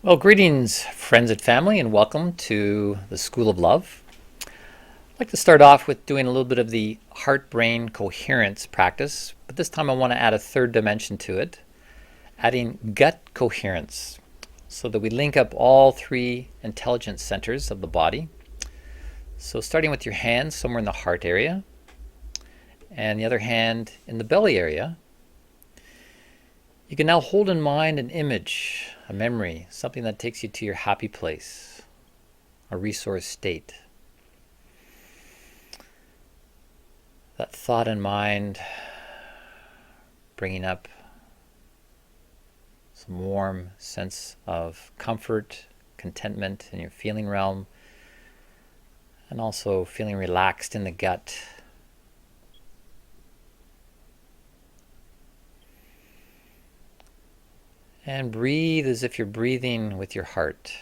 Well, greetings, friends and family, and welcome to the School of Love. I'd like to start off with doing a little bit of the heart-brain coherence practice, but this time I want to add a third dimension to it, adding gut coherence, so that we link up all three intelligence centers of the body. So starting with your hands somewhere in the heart area, and the other hand in the belly area, you can now hold in mind an image, a memory, something that takes you to your happy place, a resource state. That thought in mind, bringing up some warm sense of comfort, contentment in your feeling realm, and also feeling relaxed in the gut. And breathe as if you're breathing with your heart.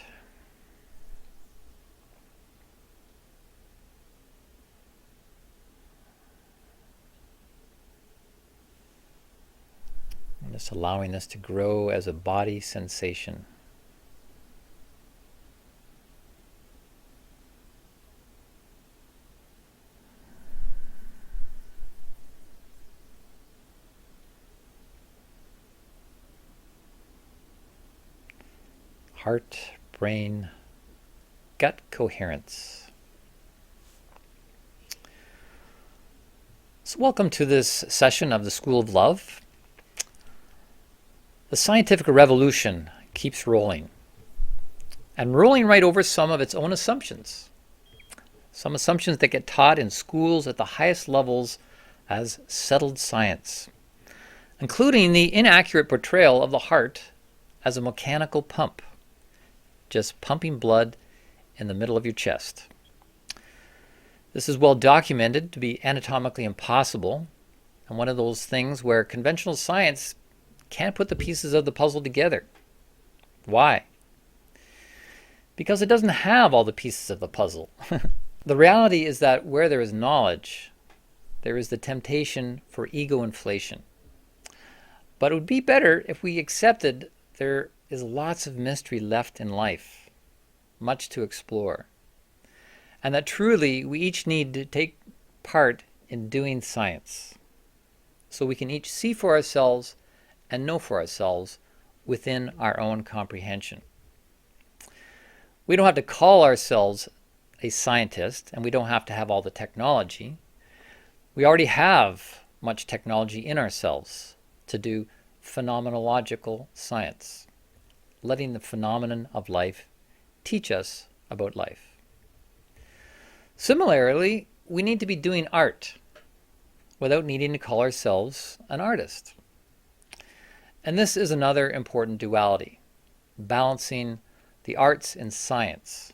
And just allowing this to grow as a body sensation. Heart, brain, gut coherence. So welcome to this session of the School of Love. The scientific revolution keeps rolling, and rolling right over some of its own assumptions. Some assumptions that get taught in schools at the highest levels as settled science, including the inaccurate portrayal of the heart as a mechanical pump, just pumping blood in the middle of your chest. This is well documented to be anatomically impossible, and one of those things where conventional science can't put the pieces of the puzzle together. Why? Because it doesn't have all the pieces of the puzzle. The reality is that where there is knowledge, there is the temptation for ego inflation. But it would be better if we accepted there is lots of mystery left in life, much to explore, and that truly we each need to take part in doing science, so we can each see for ourselves and know for ourselves within our own comprehension. We don't have to call ourselves a scientist, and we don't have to have all the technology. We already have much technology in ourselves to do phenomenological science, letting the phenomenon of life teach us about life. Similarly, we need to be doing art without needing to call ourselves an artist. And this is another important duality, balancing the arts and science,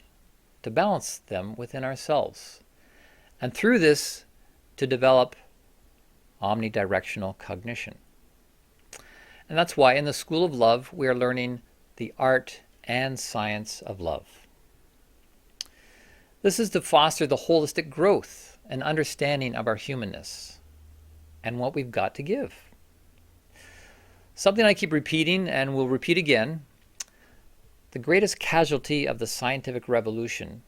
to balance them within ourselves, and through this to develop omnidirectional cognition. And that's why in the School of Love we are learning the art and science of love. This is to foster the holistic growth and understanding of our humanness and what we've got to give. Something I keep repeating and will repeat again, the greatest casualty of the scientific revolution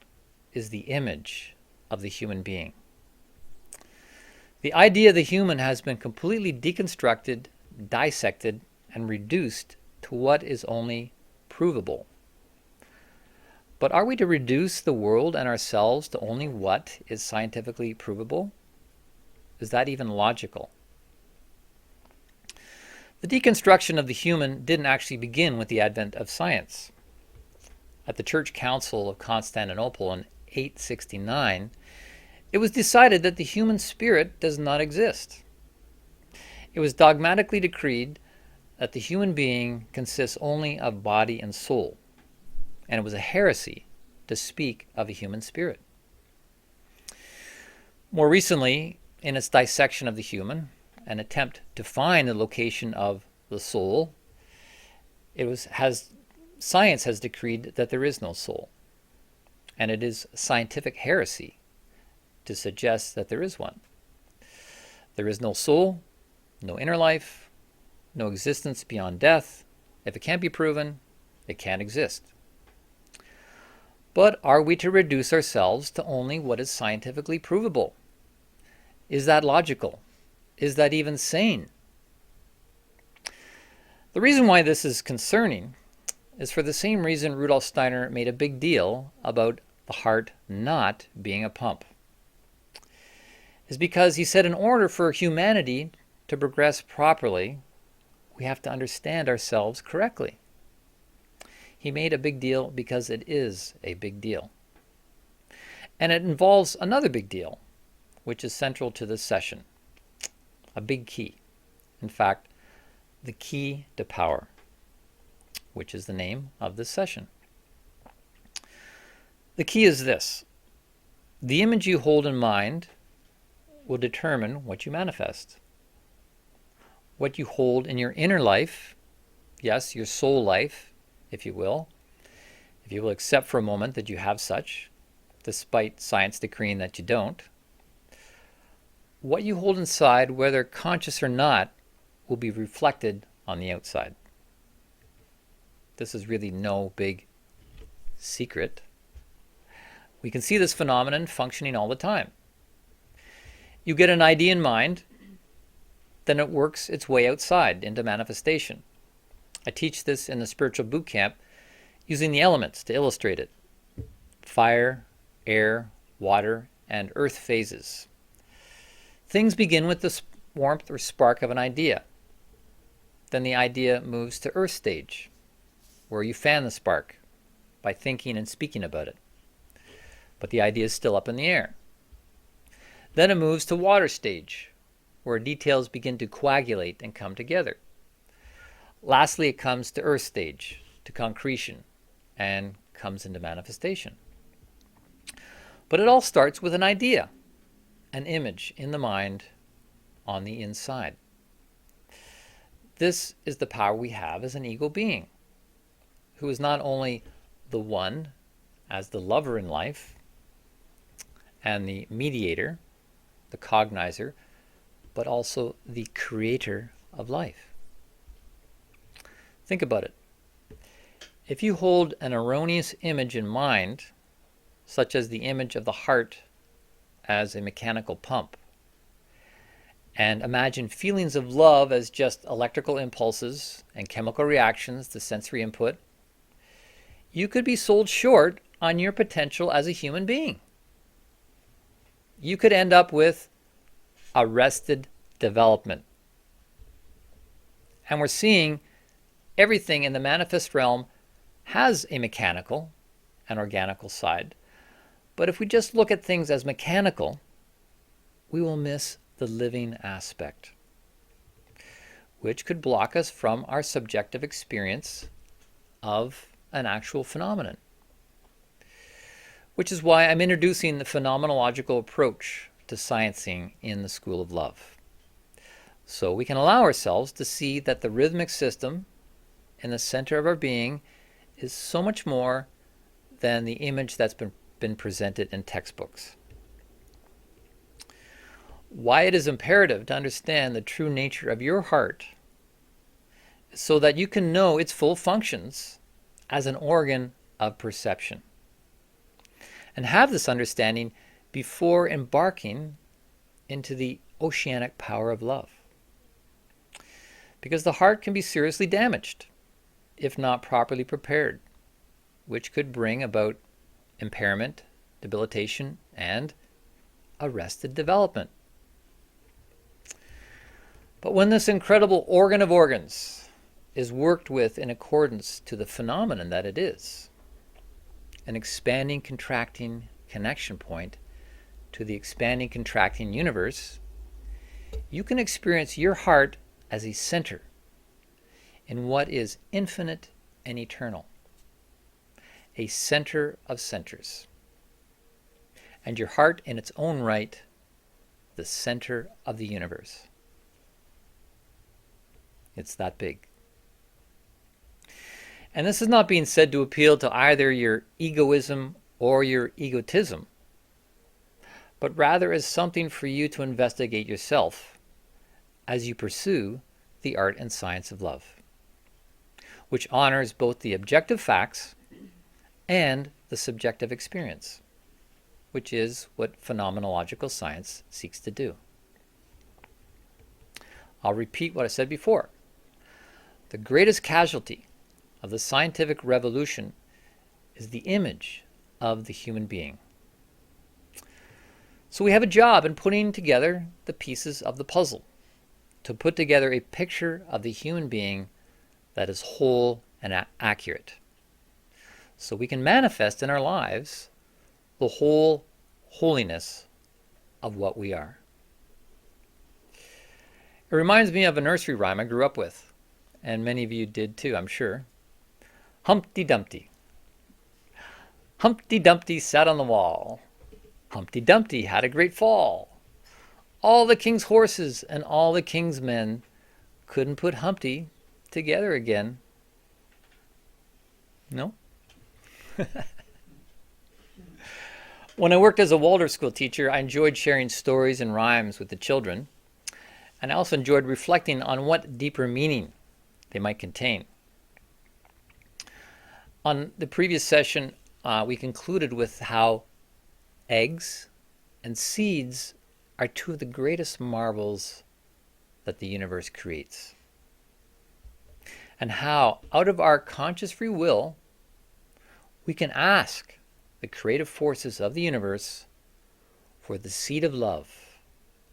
is the image of the human being. The idea of the human has been completely deconstructed, dissected, and reduced to what is only provable. But are we to reduce the world and ourselves to only what is scientifically provable? Is that even logical? The deconstruction of the human didn't actually begin with the advent of science. At the Church Council of Constantinople in 869, it was decided that the human spirit does not exist. It was dogmatically decreed that the human being consists only of body and soul, and it was a heresy to speak of a human spirit. More recently, in its dissection of the human, an attempt to find the location of the soul, science has decreed that there is no soul, and it is scientific heresy to suggest that there is one. There is no soul, no inner life, no existence beyond death. If it can't be proven, It can't exist. But are we to reduce ourselves to only what is scientifically provable? Is that logical? Is that even sane? The reason why this is concerning is for the same reason Rudolf Steiner made a big deal about the heart not being a pump. Is because he said in order for humanity to progress properly, we have to understand ourselves correctly. He made a big deal because it is a big deal. And it involves another big deal, which is central to this session. A big key. In fact, the key to power, which is the name of this session. The key is this. The image you hold in mind will determine what you manifest. What you hold in your inner life, yes, your soul life, if you will accept for a moment that you have such, despite science decreeing that you don't, what you hold inside, whether conscious or not, will be reflected on the outside. This is really no big secret. We can see this phenomenon functioning all the time. You get an idea in mind, then it works its way outside into manifestation. I teach this in the spiritual boot camp using the elements to illustrate it. Fire, air, water, and earth phases. Things begin with the warmth or spark of an idea. Then the idea moves to earth stage, where you fan the spark by thinking and speaking about it. But the idea is still up in the air. Then it moves to water stage, where details begin to coagulate and come together. Lastly, it comes to earth stage, to concretion, and comes into manifestation. But it all starts with an idea, an image in the mind on the inside. This is the power we have as an ego being, who is not only the one as the lover in life and the mediator, the cognizer, but also the creator of life. Think about it. If you hold an erroneous image in mind, such as the image of the heart as a mechanical pump, and imagine feelings of love as just electrical impulses and chemical reactions to sensory input, you could be sold short on your potential as a human being. You could end up with arrested development. And we're seeing everything in the manifest realm has a mechanical and organical side. But if we just look at things as mechanical, we will miss the living aspect, which could block us from our subjective experience of an actual phenomenon. Which is why I'm introducing the phenomenological approach to sciencing in the School of Love. So we can allow ourselves to see that the rhythmic system in the center of our being is so much more than the image that's been presented in textbooks. Why it is imperative to understand the true nature of your heart so that you can know its full functions as an organ of perception. And have this understanding before embarking into the oceanic power of love. Because the heart can be seriously damaged if not properly prepared, which could bring about impairment, debilitation, and arrested development. But when this incredible organ of organs is worked with in accordance to the phenomenon that it is, an expanding, contracting connection point to the expanding, contracting universe, you can experience your heart as a center in what is infinite and eternal, a center of centers. And your heart in its own right, the center of the universe. It's that big. And this is not being said to appeal to either your egoism or your egotism, but rather as something for you to investigate yourself as you pursue the art and science of love. which honors both the objective facts and the subjective experience, which is what phenomenological science seeks to do. I'll repeat what I said before. The greatest casualty of the scientific revolution is the image of the human being. So we have a job in putting together the pieces of the puzzle to put together a picture of the human being that is whole and accurate, so we can manifest in our lives the whole holiness of what we are. It reminds me of a nursery rhyme I grew up with, and many of you did too, I'm sure. Humpty Dumpty. Humpty Dumpty sat on the wall. Humpty Dumpty had a great fall. All the king's horses and all the king's men couldn't put Humpty together again. No? When I worked as a Waldorf school teacher, I enjoyed sharing stories and rhymes with the children, and I also enjoyed reflecting on what deeper meaning they might contain. On the previous session, we concluded with how eggs and seeds are two of the greatest marvels that the universe creates, and how, out of our conscious free will, we can ask the creative forces of the universe for the seed of love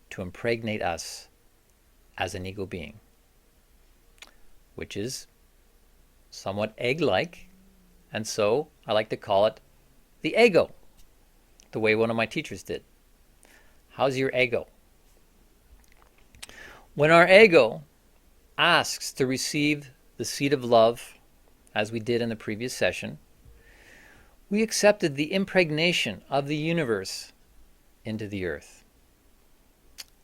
to impregnate us as an ego being, which is somewhat egg-like, and so I like to call it the ego, the way one of my teachers did. How's your ego? When our ego asks to receive the seed of love, as we did in the previous session, we accepted the impregnation of the universe into the earth.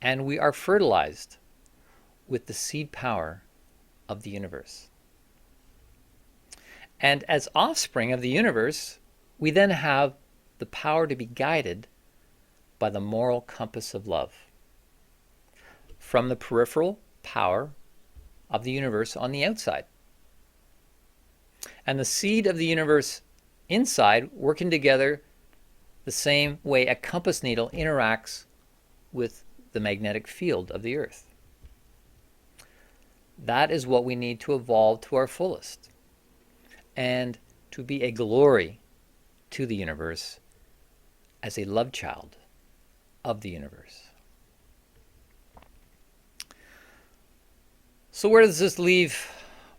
And we are fertilized with the seed power of the universe. And as offspring of the universe, we then have the power to be guided by the moral compass of love from the peripheral power of the universe on the outside. And the seed of the universe inside working together the same way a compass needle interacts with the magnetic field of the earth. That is what we need to evolve to our fullest and to be a glory to the universe as a love child of the universe. So where does this leave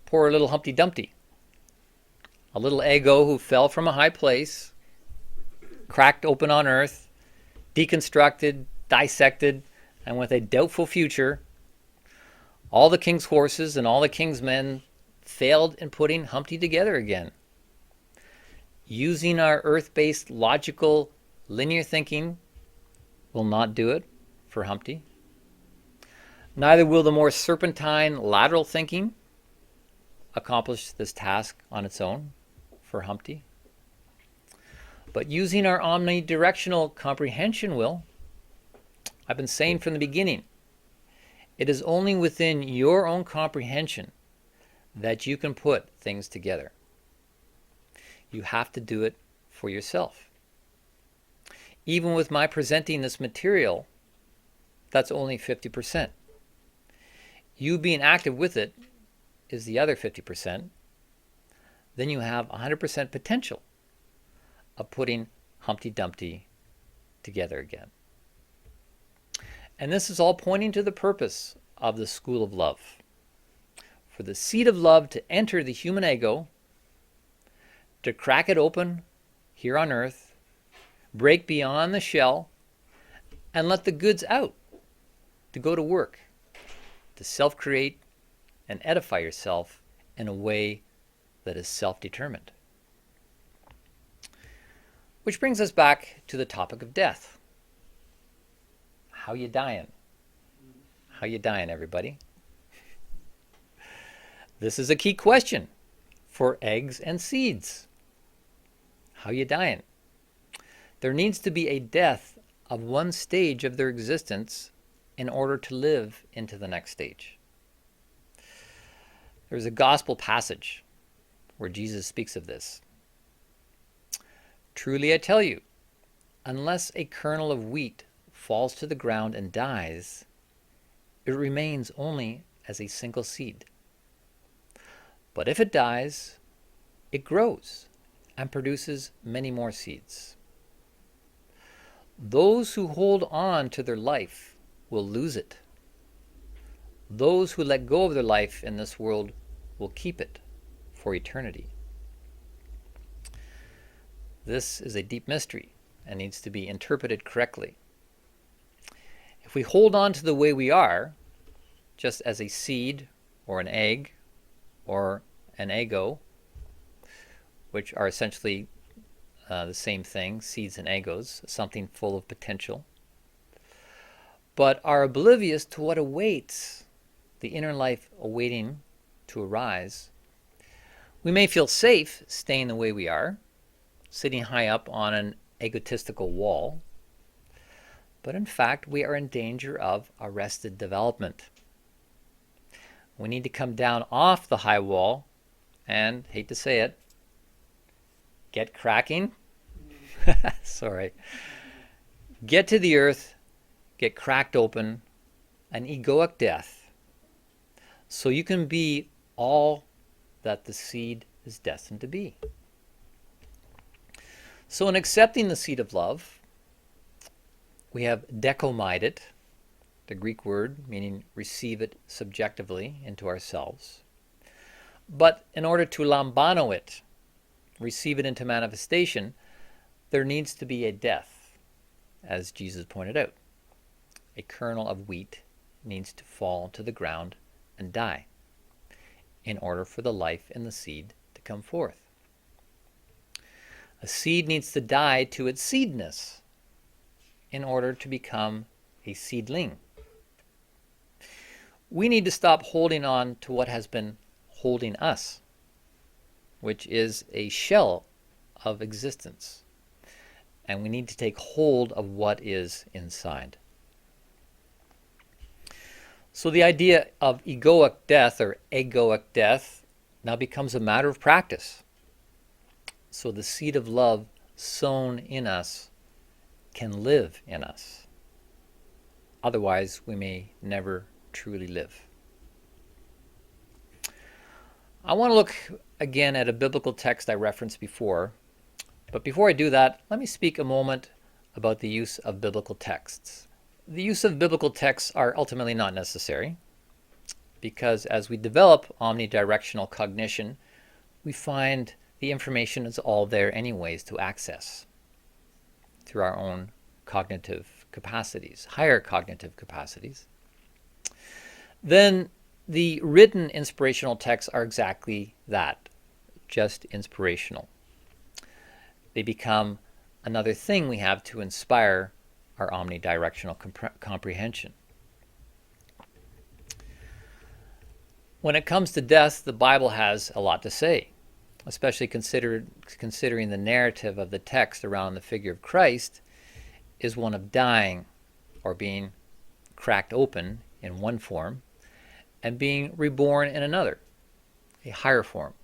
poor little Humpty Dumpty? A little ego who fell from a high place, cracked open on earth, deconstructed, dissected, and with a doubtful future. All the king's horses and all the king's men failed in putting Humpty together again. Using our earth-based logical linear thinking will not do it for Humpty. Neither will the more serpentine lateral thinking accomplish this task on its own for Humpty. But using our omnidirectional comprehension will. I've been saying from the beginning, it is only within your own comprehension that you can put things together. You have to do it for yourself. Even with my presenting this material, that's only 50%. You being active with it is the other 50%. Then you have 100% potential of putting Humpty Dumpty together again. And this is all pointing to the purpose of the School of Love. For the seed of love to enter the human ego, to crack it open here on earth, break beyond the shell, and let the goods out, to go to work, to self-create and edify yourself in a way that is self-determined. Which brings us back to the topic of death. How you dying? How you dying, everybody? This is a key question for eggs and seeds. How you dying? There needs to be a death of one stage of their existence in order to live into the next stage. There's a gospel passage where Jesus speaks of this. Truly I tell you, unless a kernel of wheat falls to the ground and dies, it remains only as a single seed. But if it dies, it grows and produces many more seeds. Those who hold on to their life will lose it. Those who let go of their life in this world will keep it for eternity. This is a deep mystery and needs to be interpreted correctly. If we hold on to the way we are, just as a seed or an egg or an ego, which are essentially the same thing, seeds and egos, something full of potential, but are oblivious to what awaits, the inner life awaiting to arise, we may feel safe staying the way we are, sitting high up on an egotistical wall, but in fact we are in danger of arrested development. We need to come down off the high wall and, hate to say it, get cracking. Sorry. Get to the earth, get cracked open, an egoic death, so you can be all that the seed is destined to be. So in accepting the seed of love, we have dekomide it, the Greek word meaning receive it subjectively into ourselves. But in order to lambano it, receive it into manifestation, there needs to be a death, as Jesus pointed out. A kernel of wheat needs to fall to the ground and die in order for the life in the seed to come forth. A seed needs to die to its seedness in order to become a seedling. We need to stop holding on to what has been holding us, which is a shell of existence. And we need to take hold of what is inside. So the idea of egoic death or egoic death now becomes a matter of practice. So the seed of love sown in us can live in us. Otherwise, we may never truly live. I want to look again at a biblical text I referenced before. But before I do that, let me speak a moment about the use of biblical texts. The use of biblical texts are ultimately not necessary, because as we develop omnidirectional cognition, we find the information is all there anyways to access through our own cognitive capacities, higher cognitive capacities. Then the written inspirational texts are exactly that, just inspirational. They become another thing we have to inspire our omnidirectional comprehension. When it comes to death, the Bible has a lot to say, especially considering the narrative of the text around the figure of Christ is one of dying or being cracked open in one form and being reborn in another, a higher form.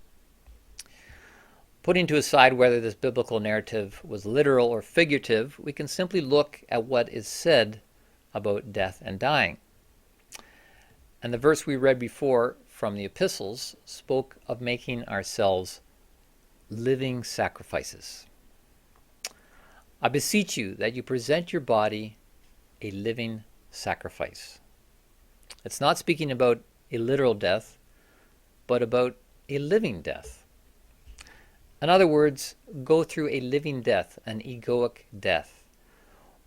Putting to aside whether this biblical narrative was literal or figurative, we can simply look at what is said about death and dying. And the verse we read before from the epistles spoke of making ourselves living sacrifices. I beseech you that you present your body a living sacrifice. It's not speaking about a literal death, but about a living death. In other words, go through a living death, an egoic death,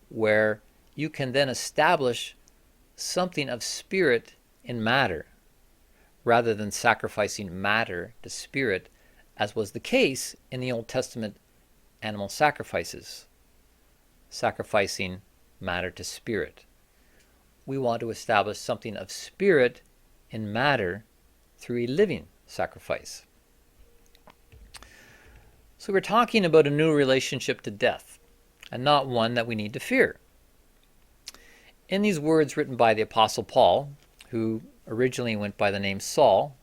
where you can then establish something of spirit in matter, rather than sacrificing matter to spirit, as was the case in the Old Testament animal sacrifices, sacrificing matter to spirit. We want to establish something of spirit in matter through a living sacrifice. So we're talking about a new relationship to death, and not one that we need to fear. In these words written by the Apostle Paul, who originally went by the name Saul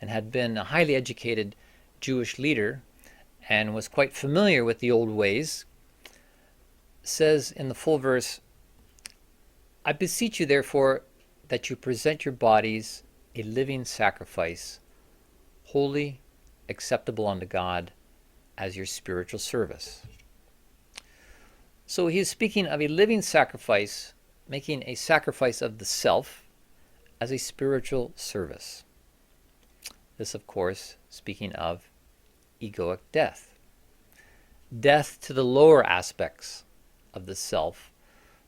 and had been a highly educated Jewish leader and was quite familiar with the old ways, says in the full verse, "I beseech you therefore that you present your bodies a living sacrifice, holy, acceptable unto God, as your spiritual service." So he is speaking of a living sacrifice, making a sacrifice of the self as a spiritual service. This, of course, speaking of egoic death. Death to the lower aspects of the self,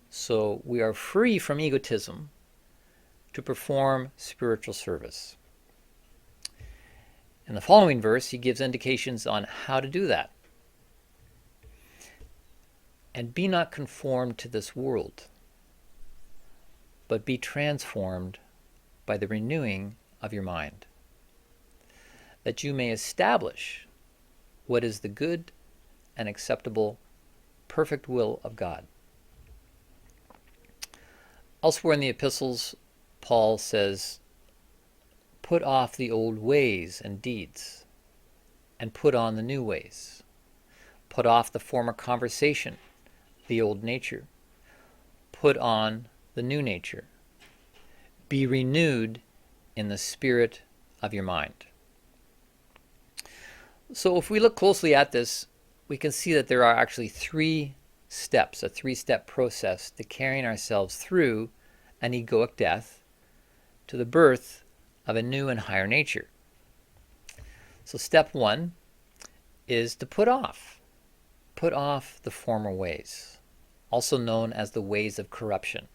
so we are free from egotism to perform spiritual service. In the following verse, he gives indications on how to do that. "And be not conformed to this world, but be transformed by the renewing of your mind, that you may establish what is the good and acceptable, perfect will of God." Elsewhere in the epistles, Paul says, "Put off the old ways and deeds, and put on the new ways. Put off the former conversation, the old nature. Put on the new nature. Be renewed in the spirit of your mind." So if we look closely at this, we can see that there are actually 3 steps, a 3-step process to carrying ourselves through an egoic death to the birth of a new and higher nature. So step 1 is to put off the former ways, also known as the ways of corruption.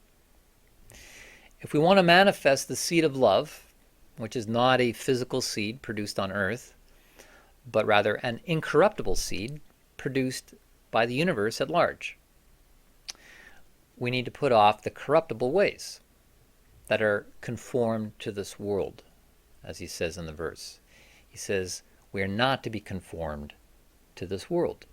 If we want to manifest the seed of love, which is not a physical seed produced on earth, but rather an incorruptible seed produced by the universe at large, we need to put off the corruptible ways that are conformed to this world, as he says in the verse. He says, we are not to be conformed to this world.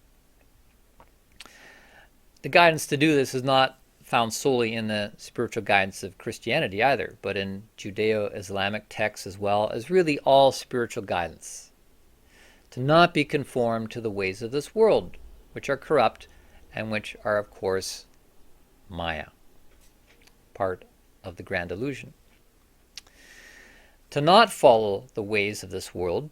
The guidance to do this is not found solely in the spiritual guidance of Christianity either, but in Judeo-Islamic texts as well as really all spiritual guidance. To not be conformed to the ways of this world, which are corrupt and which are, of course, Maya, part of the grand illusion. To not follow the ways of this world,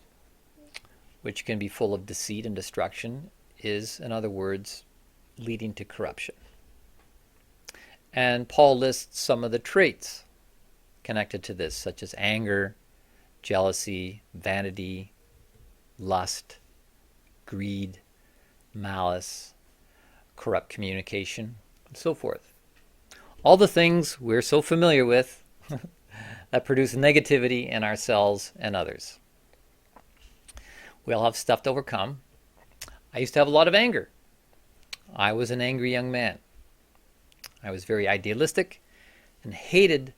which can be full of deceit and destruction, is, in other words, leading to corruption. And Paul lists some of the traits connected to this, such as anger, jealousy, vanity, lust, greed, malice, corrupt communication, and so forth. All the things we're so familiar with that produce negativity in ourselves and others. We all have stuff to overcome. I used to have a lot of anger. I was an angry young man. I was very idealistic and hated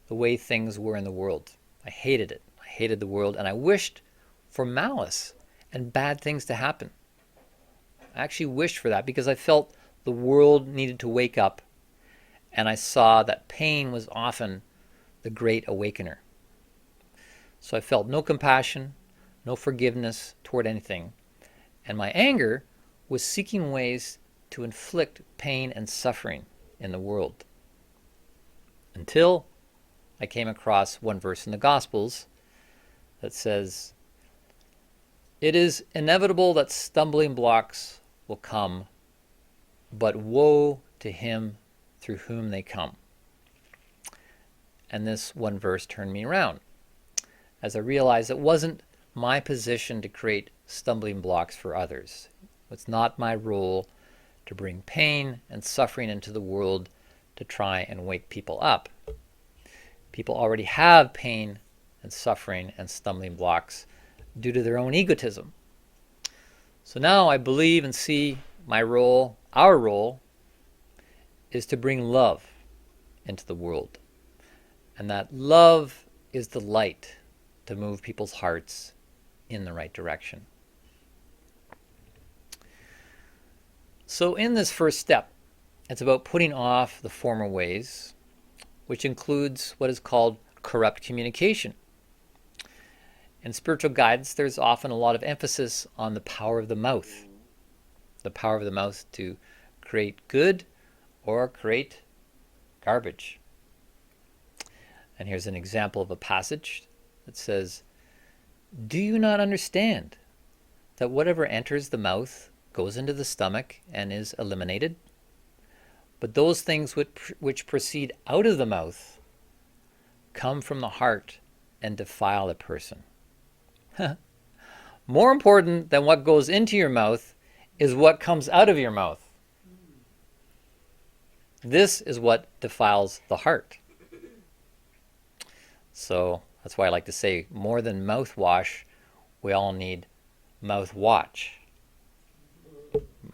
the way things were in the world. I hated it. I hated the world, and I wished for malice and bad things to happen. I actually wished for that because I felt the world needed to wake up, and I saw that pain was often the great awakener. So I felt no compassion, no forgiveness toward anything, and my anger was seeking ways to inflict pain and suffering in the world. Until I came across one verse in the Gospels that says, "It is inevitable that stumbling blocks will come, but woe to him through whom they come." And this one verse turned me around, as I realized it wasn't my position to create stumbling blocks for others. It's not my role to bring pain and suffering into the world to try and wake people up. People already have pain and suffering and stumbling blocks due to their own egotism. So now I believe and see my role, our role, is to bring love into the world. And that love is the light to move people's hearts in the right direction. So in this first step, it's about putting off the former ways, which includes what is called corrupt communication. In spiritual guidance, there's often a lot of emphasis on the power of the mouth. The power of the mouth to create good or create garbage. And here's an example of a passage that says, "Do you not understand that whatever enters the mouth goes into the stomach and is eliminated? But those things which proceed out of the mouth come from the heart and defile a person." More important than what goes into your mouth is what comes out of your mouth. This is what defiles the heart. So that's why I like to say, more than mouthwash, we all need mouthwatch.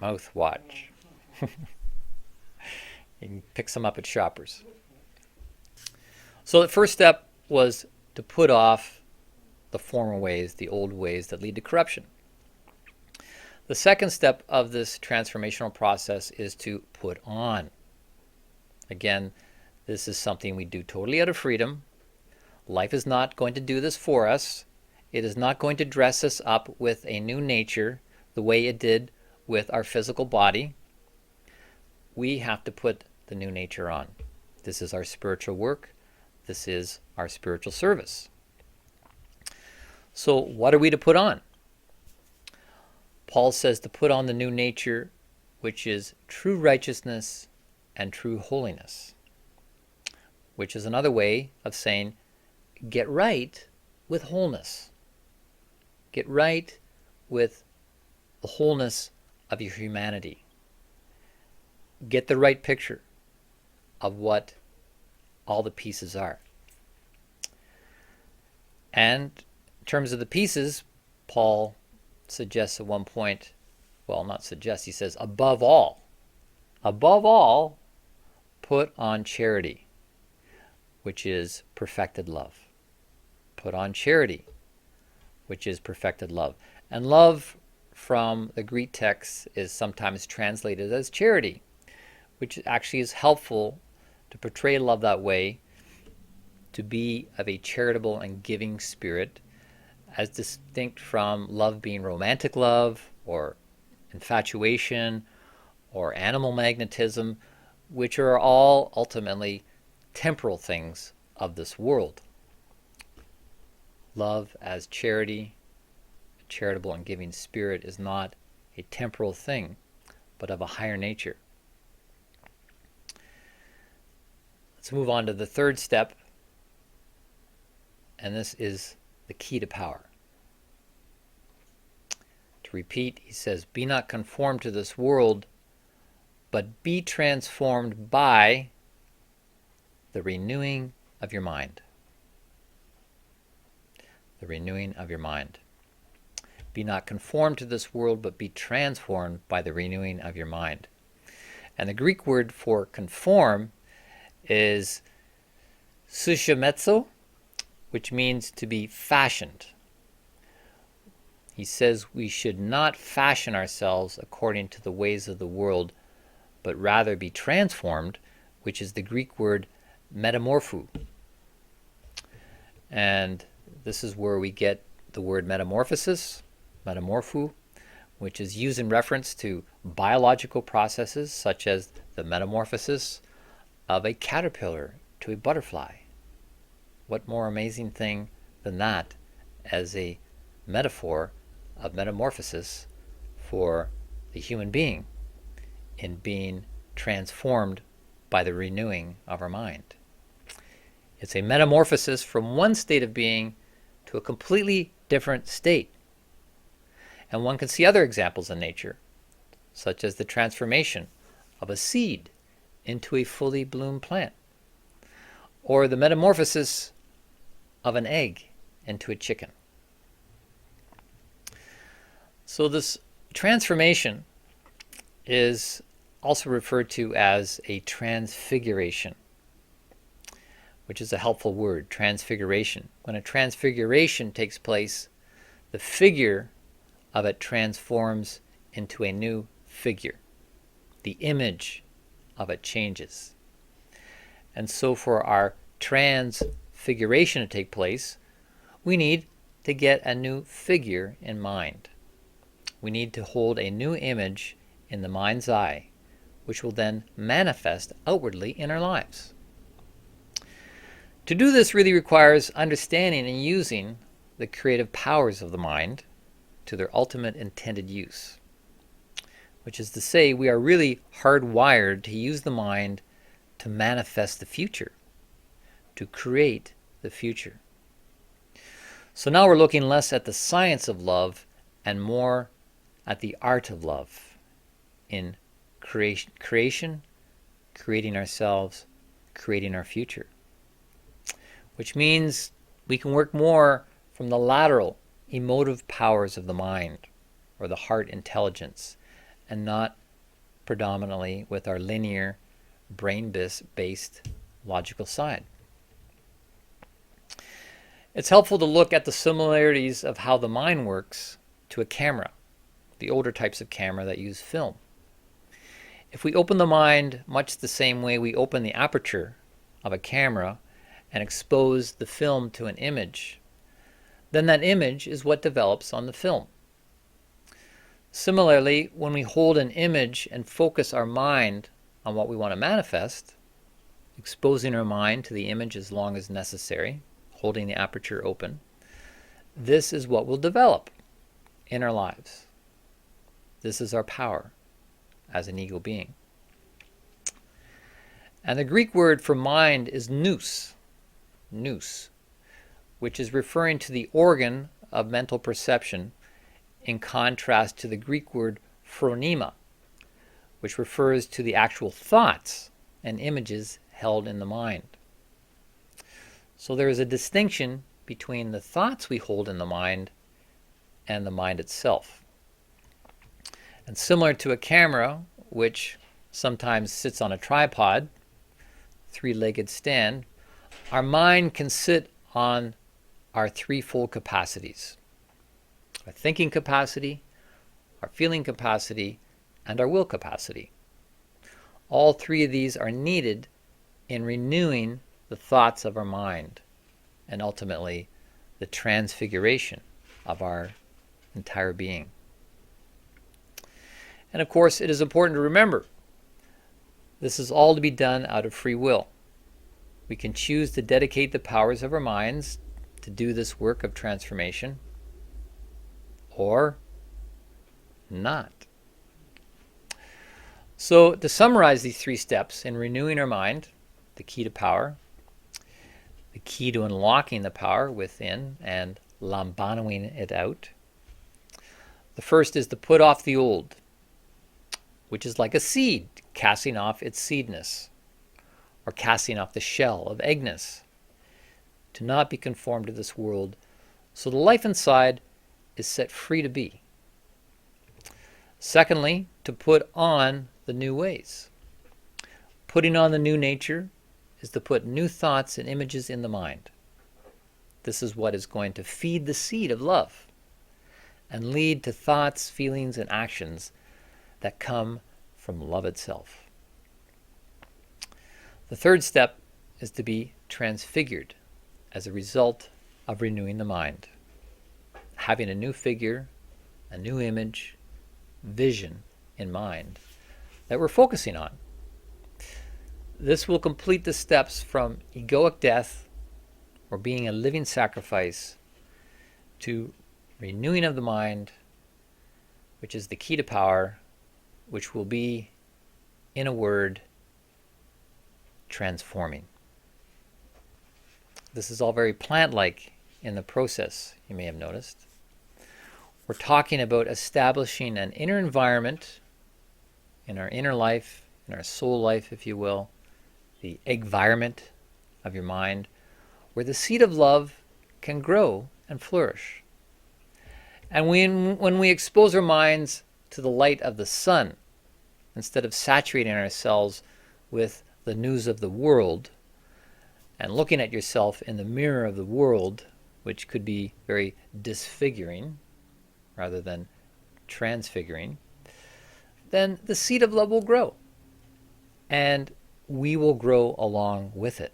Mouthwatch. You can pick some up at Shoppers. So the first step was to put off the former ways, the old ways that lead to corruption. The second step of this transformational process is to put on. Again, this is something we do totally out of freedom. Life is not going to do this for us. It is not going to dress us up with a new nature the way it did with our physical body. We have to put the new nature on. This is our spiritual work. This is our spiritual service. So what are we to put on? Paul says to put on the new nature, which is true righteousness and true holiness, which is another way of saying get right with wholeness. Get right with the wholeness of your humanity. Get the right picture of what all the pieces are. And in terms of the pieces, Paul suggests at one point, well, not suggests, he says, above all, put on charity, which is perfected love. Put on charity, which is perfected love. And love from the Greek text is sometimes translated as charity, which actually is helpful to portray love that way, to be of a charitable and giving spirit, as distinct from love being romantic love or infatuation or animal magnetism, which are all ultimately temporal things of this world. Love as charity, a charitable and giving spirit, is not a temporal thing, but of a higher nature. Let's move on to the third step, and this is the key to power. To repeat, he says, be not conformed to this world, but be transformed by the renewing of your mind. The renewing of your mind. Be not conformed to this world, but be transformed by the renewing of your mind. And the Greek word for conform is sushimetzo, which means to be fashioned. He says we should not fashion ourselves according to the ways of the world, but rather be transformed, which is the Greek word metamorpho. And this is where we get the word metamorphosis, metamorpho, which is used in reference to biological processes such as the metamorphosis of a caterpillar to a butterfly. What more amazing thing than that as a metaphor of metamorphosis for the human being in being transformed by the renewing of our mind. It's a metamorphosis from one state of being to a completely different state. And one can see other examples in nature, such as the transformation of a seed into a fully bloomed plant, or the metamorphosis of an egg into a chicken. So this transformation is also referred to as a transfiguration, which is a helpful word, transfiguration. When a transfiguration takes place, the figure of it transforms into a new figure. The image of it changes. And so for our transfiguration to take place, we need to get a new figure in mind. We need to hold a new image in the mind's eye, which will then manifest outwardly in our lives. To do this really requires understanding and using the creative powers of the mind to their ultimate intended use, which is to say, we are really hardwired to use the mind to manifest the future, to create the future. So now we're looking less at the science of love and more at the art of love in creation, creating ourselves, creating our future. Which means we can work more from the lateral, emotive powers of the mind, or the heart intelligence, and not predominantly with our linear, brain-based logical side. It's helpful to look at the similarities of how the mind works to a camera, the older types of camera that use film. If we open the mind much the same way we open the aperture of a camera and expose the film to an image, then that image is what develops on the film. Similarly, when we hold an image and focus our mind on what we want to manifest, exposing our mind to the image as long as necessary, holding the aperture open, this is what will develop in our lives. This is our power as an ego being. And the Greek word for mind is nous, which is referring to the organ of mental perception, in contrast to the Greek word phronema, which refers to the actual thoughts and images held in the mind. So there is a distinction between the thoughts we hold in the mind and the mind itself. And similar to a camera, which sometimes sits on a tripod, three-legged stand, our mind can sit on our threefold capacities: our thinking capacity, our feeling capacity, and our will capacity. All three of these are needed in renewing the thoughts of our mind and ultimately the transfiguration of our entire being. And of course, it is important to remember this is all to be done out of free will. We can choose to dedicate the powers of our minds to do this work of transformation, or not. So to summarize these three steps in renewing our mind, the key to power, the key to unlocking the power within and lambanoing it out. The first is to put off the old, which is like a seed casting off its seedness, or casting off the shell of eggness, to not be conformed to this world, so the life inside is set free to be. Secondly, to put on the new ways. Putting on the new nature is to put new thoughts and images in the mind. This is what is going to feed the seed of love and lead to thoughts, feelings, and actions that come from love itself. The third step is to be transfigured as a result of renewing the mind, having a new figure, a new image, vision in mind that we're focusing on. This will complete the steps from egoic death, or being a living sacrifice, to renewing of the mind, which is the key to power, which will be, in a word, transforming. This is all very plant-like in the process, you may have noticed. We're talking about establishing an inner environment in our inner life, in our soul life, if you will, the environment of your mind, where the seed of love can grow and flourish. And when we expose our minds to the light of the sun, instead of saturating ourselves with the news of the world and looking at yourself in the mirror of the world, which could be very disfiguring rather than transfiguring, then the seed of love will grow. And we will grow along with it.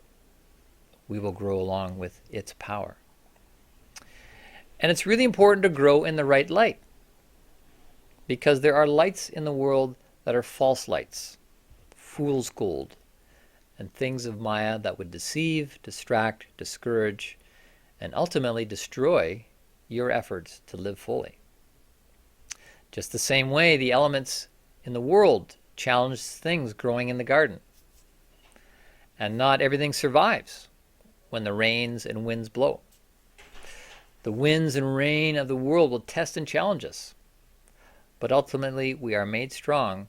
We will grow along with its power. And it's really important to grow in the right light, because there are lights in the world that are false lights, fool's gold, and things of Maya that would deceive, distract, discourage, and ultimately destroy your efforts to live fully. Just the same way the elements in the world challenge things growing in the garden. And not everything survives when the rains and winds blow. The winds and rain of the world will test and challenge us. But ultimately, we are made strong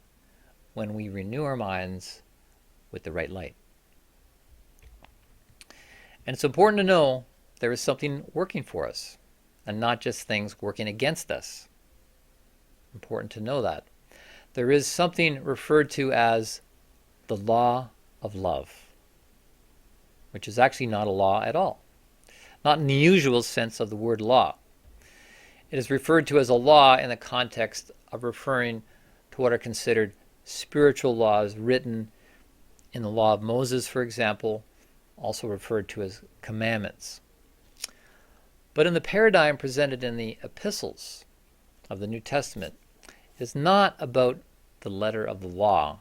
when we renew our minds with the right light. And it's important to know there is something working for us, and not just things working against us. Important to know that. There is something referred to as the law of love, which is actually not a law at all. Not in the usual sense of the word law. It is referred to as a law in the context of referring to what are considered spiritual laws written in the law of Moses, for example, also referred to as commandments. But in the paradigm presented in the epistles of the New Testament, it is not about the letter of the law,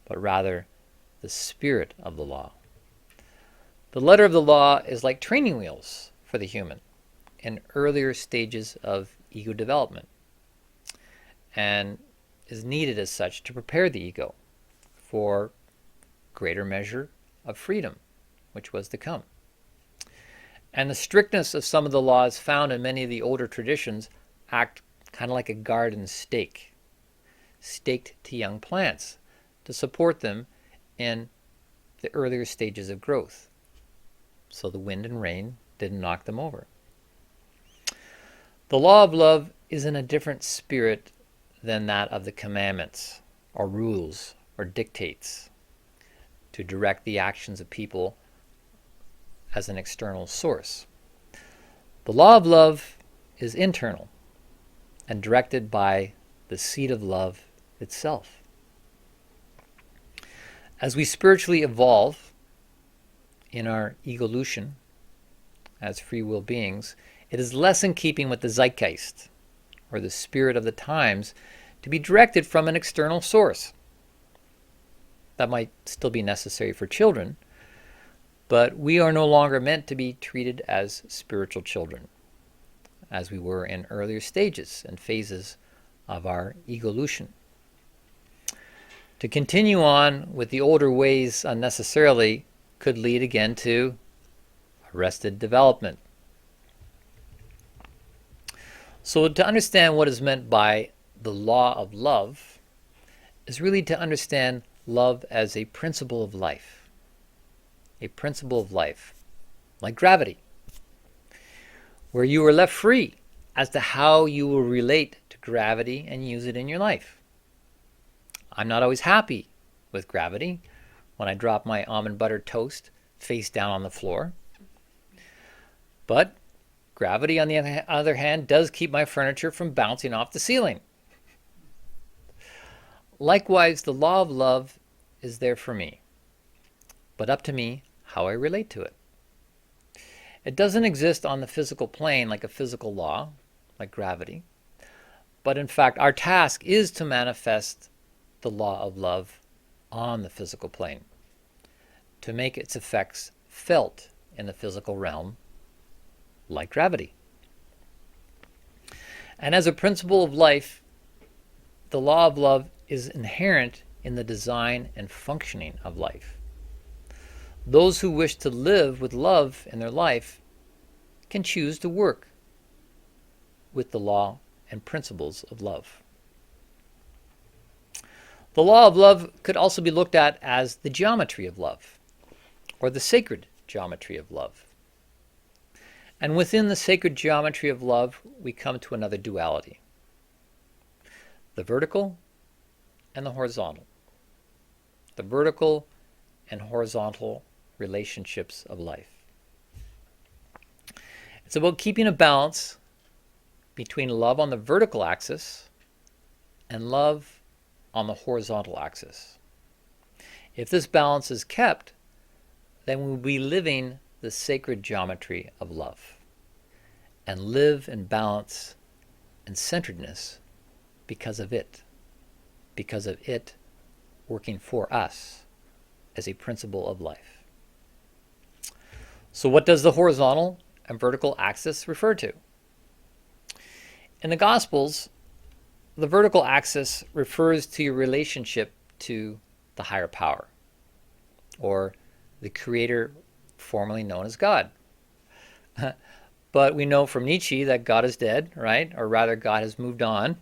but rather the spirit of the law. The letter of the law is like training wheels for the human in earlier stages of ego development, and is needed as such to prepare the ego for greater measure of freedom, which was to come. And the strictness of some of the laws found in many of the older traditions act kind of like a garden stake, staked to young plants to support them in the earlier stages of growth, so the wind and rain didn't knock them over. The law of love is in a different spirit than that of the commandments or rules or dictates to direct the actions of people as an external source. The law of love is internal and directed by the seed of love itself. As we spiritually evolve in our evolution as free will beings, it is less in keeping with the zeitgeist, or the spirit of the times, to be directed from an external source. That might still be necessary for children, but we are no longer meant to be treated as spiritual children, as we were in earlier stages and phases of our evolution. To continue on with the older ways unnecessarily could lead again to arrested development. So to understand what is meant by the law of love is really to understand love as a principle of life. A principle of life, like gravity, where you are left free as to how you will relate to gravity and use it in your life. I'm not always happy with gravity when I drop my almond butter toast face down on the floor. But gravity, on the other hand, does keep my furniture from bouncing off the ceiling. Likewise, the law of love is there for me, but up to me how I relate to it. It doesn't exist on the physical plane like a physical law, like gravity, but in fact our task is to manifest the law of love on the physical plane, to make its effects felt in the physical realm, like gravity. And as a principle of life, the law of love is inherent in the design and functioning of life. Those who wish to live with love in their life can choose to work with the law and principles of love. The law of love could also be looked at as the geometry of love, or the sacred geometry of love. And within the sacred geometry of love, we come to another duality: the vertical and the horizontal. The vertical and horizontal relationships of life. It's about keeping a balance between love on the vertical axis and love on the horizontal axis. If this balance is kept, then we'll be living the sacred geometry of love. and live in balance and centeredness because of it working for us as a principle of life. So what does the horizontal and vertical axis refer to? In the Gospels, the vertical axis refers to your relationship to the higher power, or the creator formerly known as God. But we know from Nietzsche that God is dead, right? Or rather, God has moved on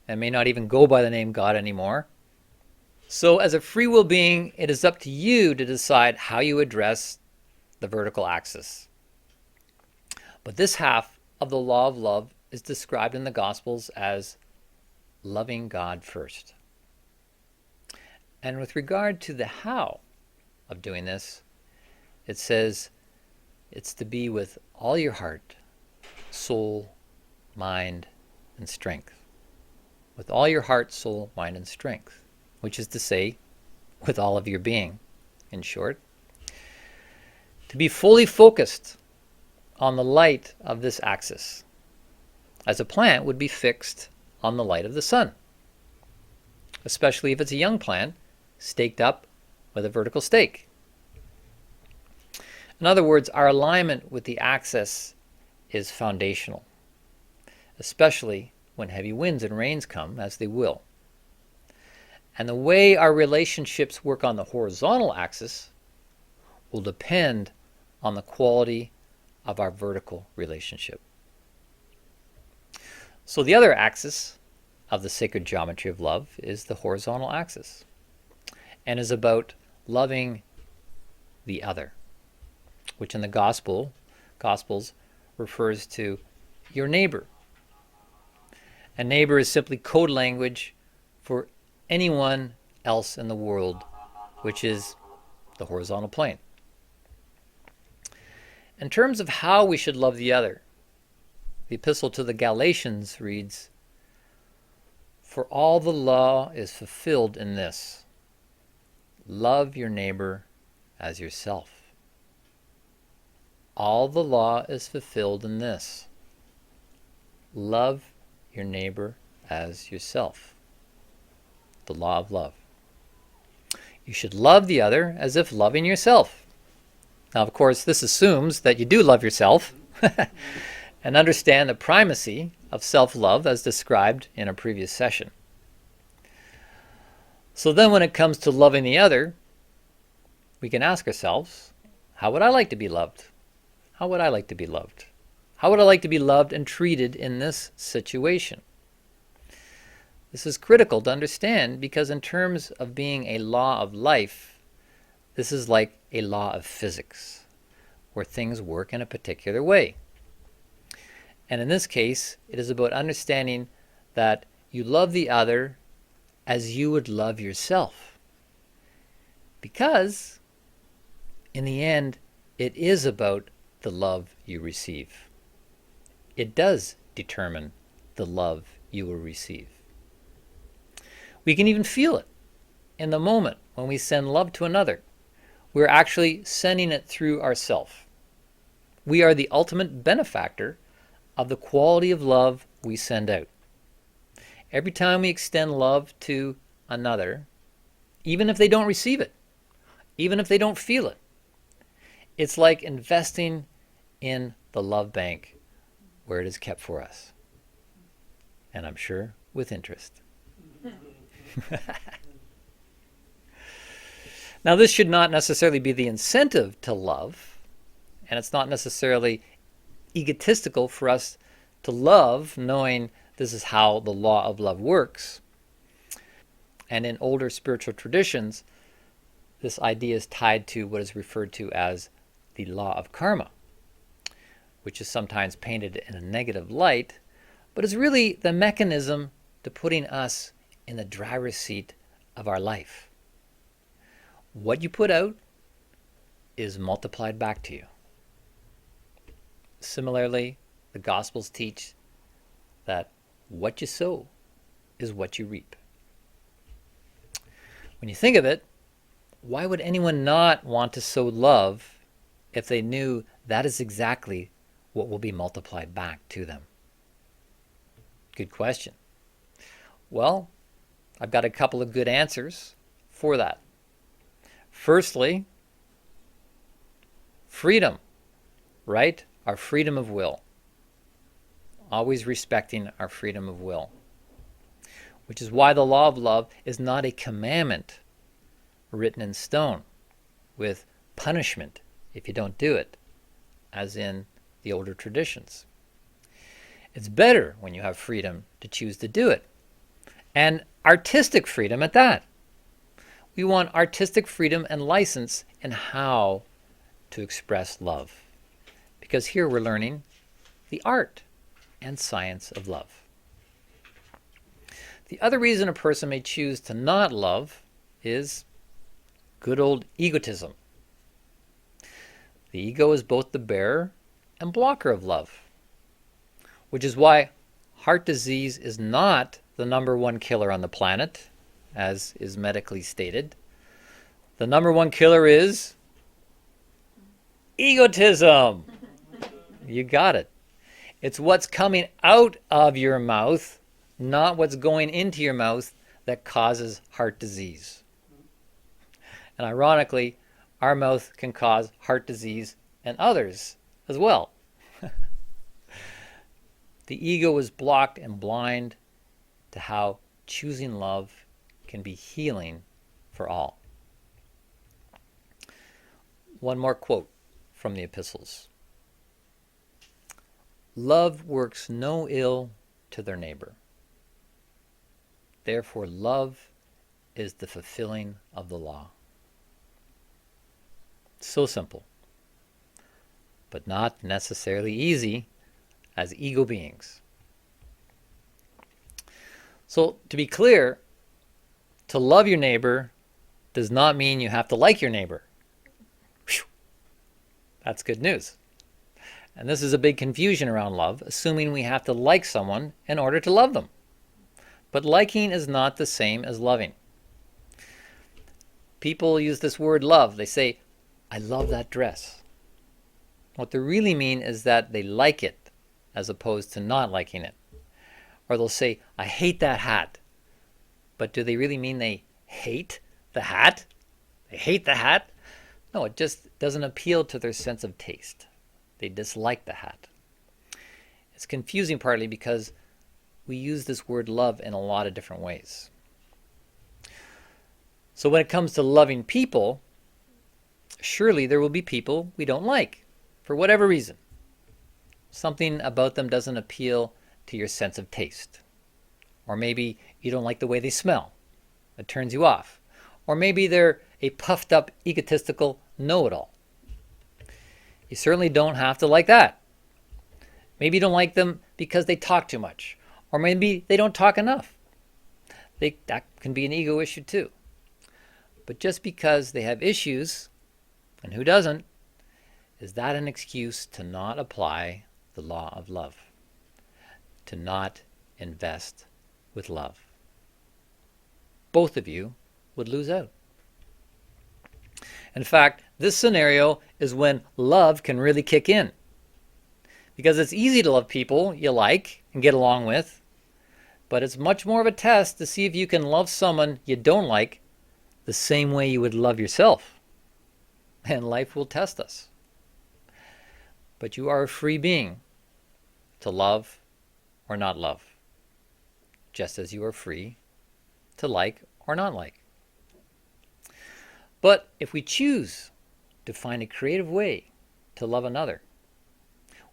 and may not even go by the name God anymore. So as a free will being, it is up to you to decide how you address the vertical axis. But this half of the law of love is described in the Gospels as loving God first. And with regard to the how of doing this, it says it's to be with all your heart, soul, mind, and strength. With all your heart, soul, mind, and strength, which is to say, with all of your being, in short. To be fully focused on the light of this axis, as a plant would be fixed on the light of the sun, especially if it's a young plant staked up with a vertical stake. In other words, our alignment with the axis is foundational, especially when heavy winds and rains come, as they will. And the way our relationships work on the horizontal axis will depend on the quality of our vertical relationship. So the other axis of the sacred geometry of love is the horizontal axis, and is about loving the other, which in the Gospels refers to your neighbor. And neighbor is simply code language for anyone else in the world, which is the horizontal plane. In terms of how we should love the other, the epistle to the Galatians reads, "For all the law is fulfilled in this: love your neighbor as yourself." All the law is fulfilled in this: love your neighbor as yourself. The law of love. You should love the other as if loving yourself. Now, of course, this assumes that you do love yourself and understand the primacy of self-love as described in a previous session. So then when it comes to loving the other, we can ask ourselves, how would I like to be loved? How would I like to be loved? How would I like to be loved and treated in this situation? This is critical to understand because in terms of being a law of life, this is like a law of physics, where things work in a particular way. And in this case, it is about understanding that you love the other as you would love yourself. Because, in the end, it is about the love you receive. It does determine the love you will receive. We can even feel it in the moment when we send love to another. We're actually sending it through ourself. We are the ultimate benefactor of the quality of love we send out. Every time we extend love to another, even if they don't receive it, even if they don't feel it, it's like investing in the love bank where it is kept for us. And I'm sure with interest. Now, this should not necessarily be the incentive to love, and it's not necessarily egotistical for us to love, knowing this is how the law of love works. And in older spiritual traditions, this idea is tied to what is referred to as the law of karma, which is sometimes painted in a negative light, but is really the mechanism to putting us in the driver's seat of our life. What you put out is multiplied back to you. Similarly, the Gospels teach that what you sow is what you reap. When you think of it, why would anyone not want to sow love if they knew that is exactly what will be multiplied back to them? Good question. Well, I've got a couple of good answers for that. Firstly, freedom, right? Our freedom of will. Always respecting our freedom of will. Which is why the law of love is not a commandment written in stone with punishment if you don't do it, as in the older traditions. It's better when you have freedom to choose to do it. And artistic freedom at that. We want artistic freedom and license in how to express love. Because here we're learning the art and science of love. The other reason a person may choose to not love is good old egotism. The ego is both the bearer and blocker of love, which is why heart disease is not the #1 killer on the planet, as is medically stated. The #1 killer is egotism. You got it. It's what's coming out of your mouth, not what's going into your mouth, that causes heart disease. And ironically, our mouth can cause heart disease and others as well. The ego is blocked and blind to how choosing love can be healing for all. One more quote from the epistles. Love works no ill to their neighbor. Therefore, love is the fulfilling of the law. So simple, but not necessarily easy as ego beings. So, to be clear, to love your neighbor does not mean you have to like your neighbor. Whew. That's good news. And this is a big confusion around love, assuming we have to like someone in order to love them. But liking is not the same as loving. People use this word love. They say, I love that dress. What they really mean is that they like it as opposed to not liking it. Or they'll say, I hate that hat. But do they really mean they hate the hat? They hate the hat? No, it just doesn't appeal to their sense of taste. They dislike the hat. It's confusing partly because we use this word love in a lot of different ways. So when it comes to loving people, surely there will be people we don't like, for whatever reason. Something about them doesn't appeal to your sense of taste. Or maybe you don't like the way they smell. It turns you off. Or maybe they're a puffed up, egotistical know-it-all. You certainly don't have to like that. Maybe you don't like them because they talk too much. Or maybe they don't talk enough. That can be an ego issue too. But just because they have issues, and who doesn't, is that an excuse to not apply the law of love? To not invest with love? Both of you would lose out. In fact, this scenario is when love can really kick in. Because it's easy to love people you like and get along with, but it's much more of a test to see if you can love someone you don't like the same way you would love yourself. And life will test us. But you are a free being to love or not love, just as you are free to like or not like. But if we choose to find a creative way to love another,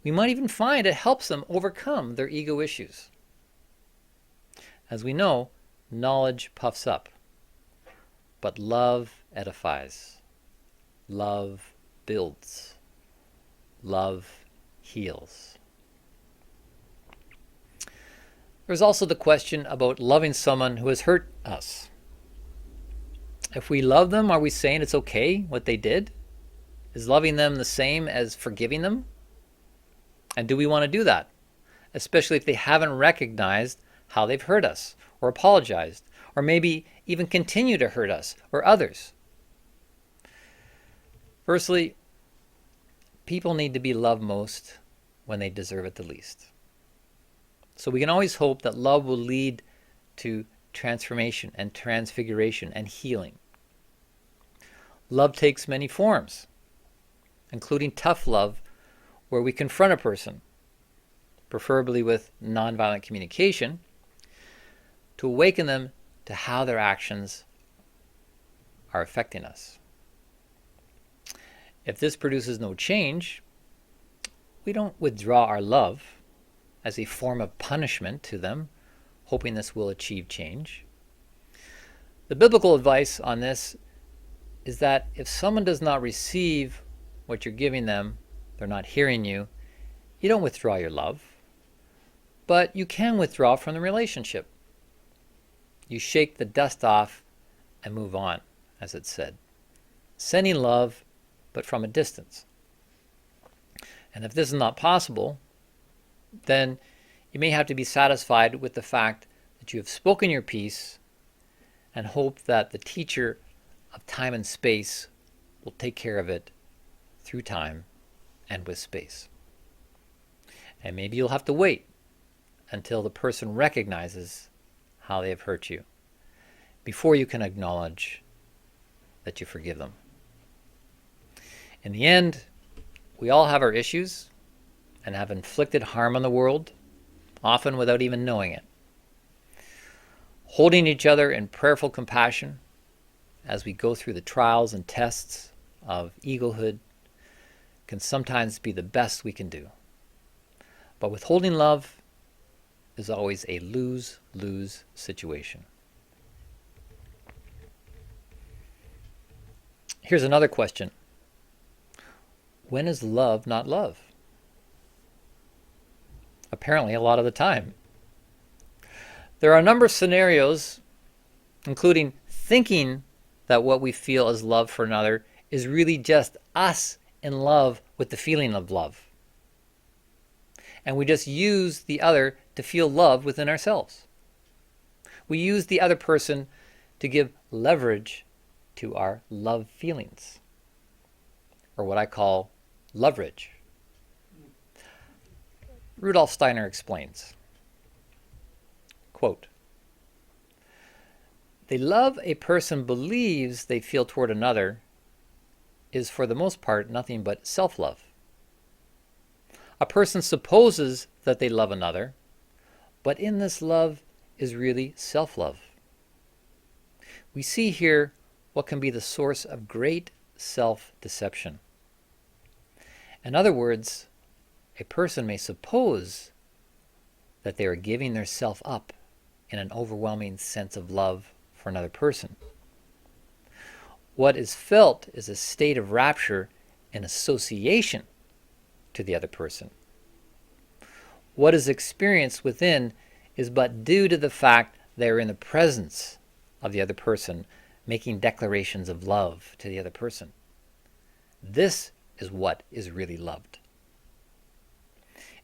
we might even find it helps them overcome their ego issues. As we know, knowledge puffs up, but love edifies, love builds, love heals. There's also the question about loving someone who has hurt us. If we love them, are we saying it's okay what they did? Is loving them the same as forgiving them? And do we want to do that? Especially if they haven't recognized how they've hurt us, or apologized, or maybe even continue to hurt us or others. Firstly, people need to be loved most when they deserve it the least. So we can always hope that love will lead to transformation and transfiguration and healing. Love takes many forms, including tough love, where we confront a person, preferably with nonviolent communication, to awaken them to how their actions are affecting us. If this produces no change, we don't withdraw our love as a form of punishment to them, hoping this will achieve change. The biblical advice on this is that if someone does not receive what you're giving them, they're not hearing you, you don't withdraw your love, but you can withdraw from the relationship. You shake the dust off and move on, as it said. Sending love, but from a distance. And if this is not possible, then you may have to be satisfied with the fact that you have spoken your piece and hope that the teacher of time and space will take care of it through time and with space. And maybe you'll have to wait until the person recognizes how they have hurt you before you can acknowledge that you forgive them. In the end, we all have our issues and have inflicted harm on the world, often without even knowing it. Holding each other in prayerful compassion as we go through the trials and tests of egohood can sometimes be the best we can do. But withholding love is always a lose-lose situation. Here's another question. When is love not love? Apparently a lot of the time. There are a number of scenarios, including thinking that what we feel as love for another is really just us in love with the feeling of love. And we just use the other to feel love within ourselves. We use the other person to give leverage to our love feelings, or what I call leverage. Rudolf Steiner explains, quote, "The love a person believes they feel toward another is for the most part nothing but self-love. A person supposes that they love another, but in this love is really self-love. We see here what can be the source of great self-deception. In other words, a person may suppose that they are giving their self up in an overwhelming sense of love for another person. What is felt is a state of rapture in association to the other person. What is experienced within is but due to the fact they are in the presence of the other person, making declarations of love to the other person. This is what is really loved.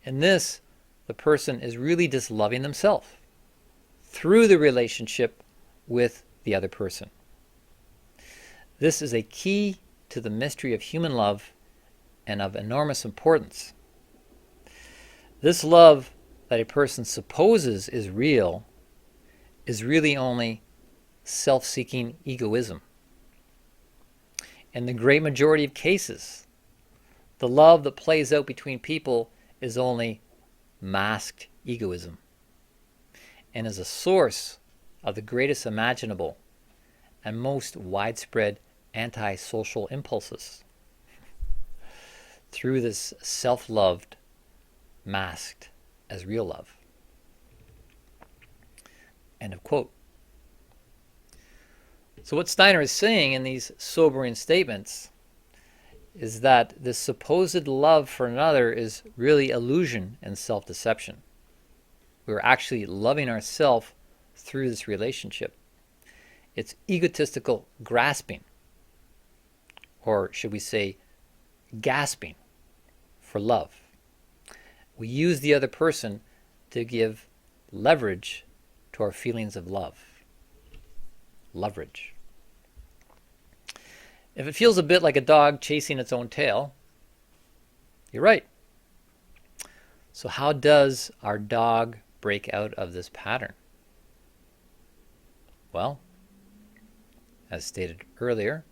In this, the person is really just loving themselves through the relationship with the other person. This is a key to the mystery of human love and of enormous importance. This love that a person supposes is real is really only self-seeking egoism. In the great majority of cases, the love that plays out between people is only masked egoism and is a source of the greatest imaginable and most widespread anti-social impulses through this self-loved masked as real love. End of quote. So what Steiner is saying in these sobering statements is that this supposed love for another is really illusion and self-deception. We're actually loving ourselves through this relationship. It's egotistical grasping, or should we say gasping for love. We use the other person to give leverage to our feelings of love. Leverage. If it feels a bit like a dog chasing its own tail, you're right. So how does our dog break out of this pattern? Well, as stated earlier,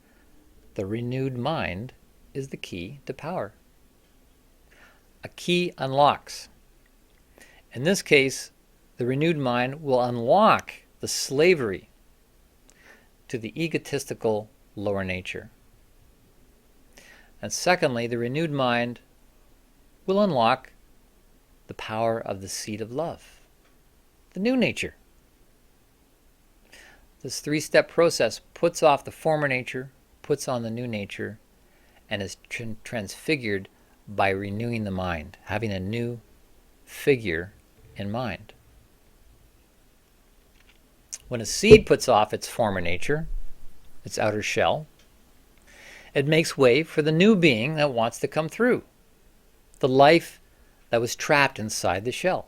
the renewed mind is the key to power. A key unlocks. In this case, the renewed mind will unlock the slavery to the egotistical lower nature. And secondly, the renewed mind will unlock the power of the seed of love, the new nature. This three-step process puts off the former nature, puts on the new nature, and is transfigured by renewing the mind, having a new figure in mind. When a seed puts off its former nature, its outer shell, it makes way for the new being that wants to come through, the life that was trapped inside the shell.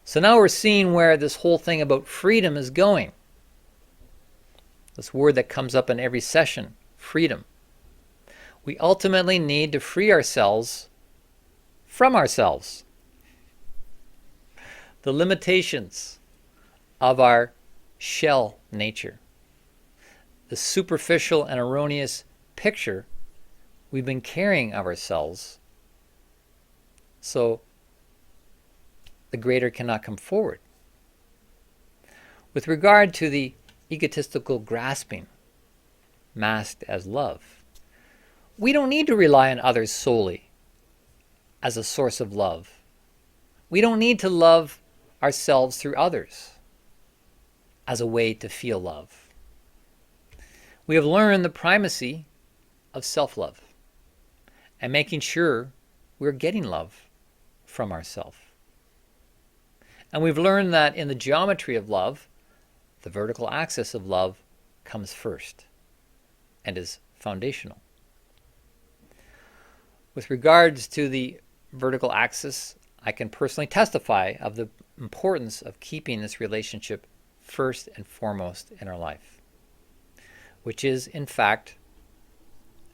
So now we're seeing where this whole thing about freedom is going. This word that comes up in every session, freedom. We ultimately need to free ourselves from ourselves. The limitations of our shell nature. The superficial and erroneous picture we've been carrying of ourselves, so the greater cannot come forward. With regard to the egotistical grasping, masked as love, we don't need to rely on others solely as a source of love. We don't need to love ourselves through others as a way to feel love. We have learned the primacy of self-love and making sure we're getting love from ourselves. And we've learned that in the geometry of love, the vertical axis of love comes first and is foundational. With regards to the vertical axis, I can personally testify of the importance of keeping this relationship first and foremost in our life, which is, in fact,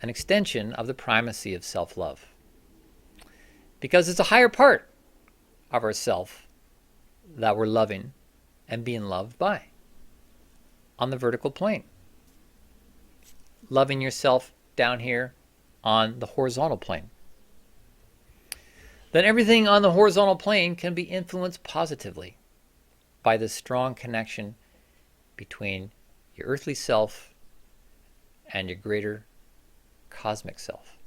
an extension of the primacy of self-love. Because it's a higher part of ourself that we're loving and being loved by on the vertical plane. Loving yourself down here on the horizontal plane. Then everything on the horizontal plane can be influenced positively by this strong connection between your earthly self and your greater cosmic self.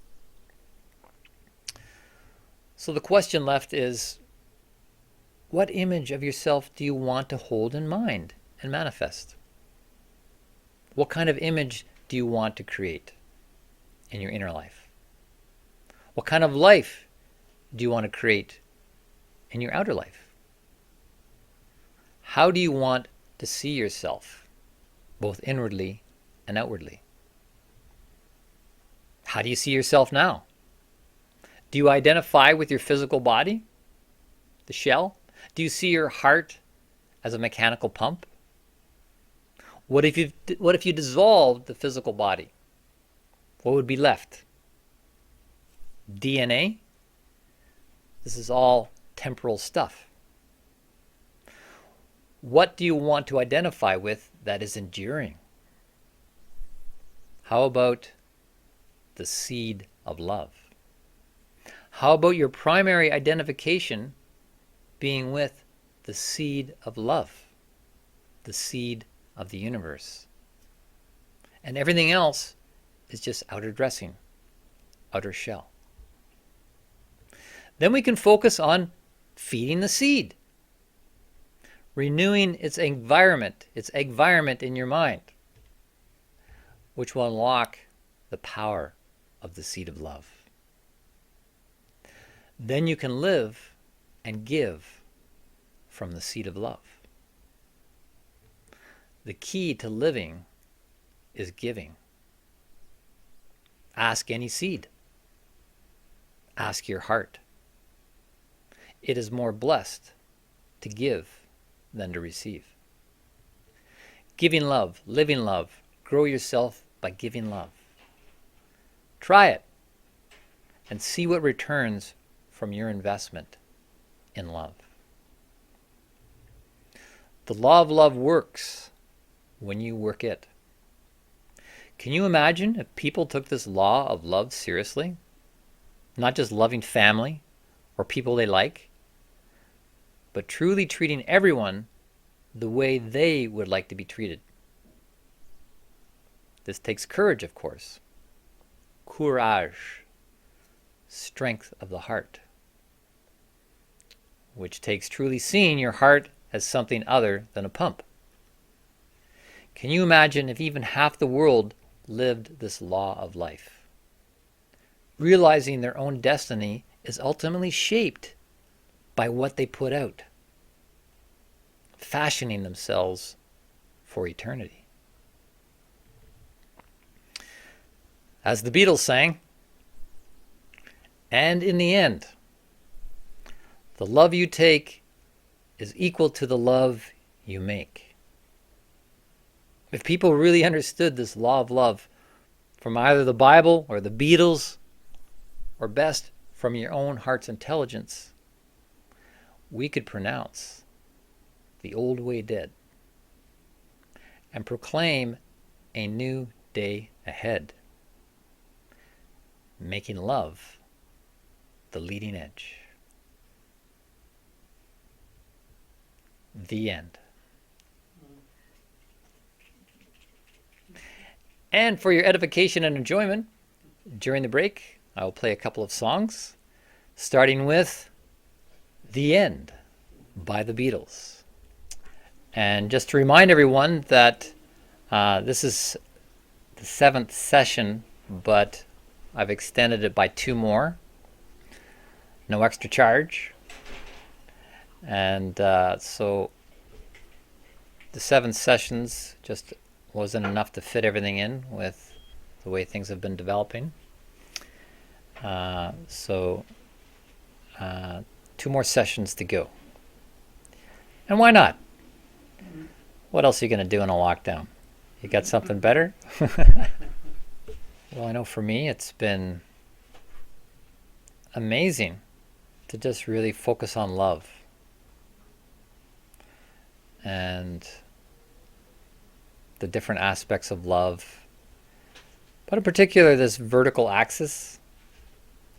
So the question left is, what image of yourself do you want to hold in mind and manifest? What kind of image do you want to create in your inner life? What kind of life do you want to create in your outer life? How do you want to see yourself, both inwardly and outwardly? How do you see yourself now? Do you identify with your physical body, the shell? Do you see your heart as a mechanical pump? What if you dissolved the physical body? What would be left? DNA? This is all temporal stuff. What do you want to identify with that is enduring? How about the seed of love? How about your primary identification being with the seed of love, the seed of the universe? And everything else is just outer dressing, outer shell. Then we can focus on feeding the seed, renewing its environment in your mind, which will unlock the power of the seed of love. Then you can live and give from the seed of love. The key to living is giving. Ask any seed. Ask your heart. It is more blessed to give than to receive. Giving love, living love, grow yourself by giving love. Try it and see what returns from your investment in love. The law of love works when you work it. Can you imagine if people took this law of love seriously? Not just loving family or people they like, but truly treating everyone the way they would like to be treated. This takes courage, of course. Courage, strength of the heart, which takes truly seeing your heart as something other than a pump. Can you imagine if even half the world lived this law of life, realizing their own destiny is ultimately shaped by what they put out, fashioning themselves for eternity? As the Beatles sang, and in the end, the love you take is equal to the love you make. If people really understood this law of love from either the Bible or the Beatles, or best from your own heart's intelligence, we could pronounce the old way dead and proclaim a new day ahead, making love the leading edge. The end. And for your edification and enjoyment, during the break, I will play a couple of songs, starting with The End by the Beatles. And just to remind everyone that this is the 7th session, but I've extended it by 2 more. No extra charge. And so the 7 sessions just wasn't enough to fit everything in with the way things have been developing. So 2 more sessions to go. And why not? What else are you going to do in a lockdown? You got something better? Well, I know for me it's been amazing to just really focus on love. And the different aspects of love. But in particular, this vertical axis.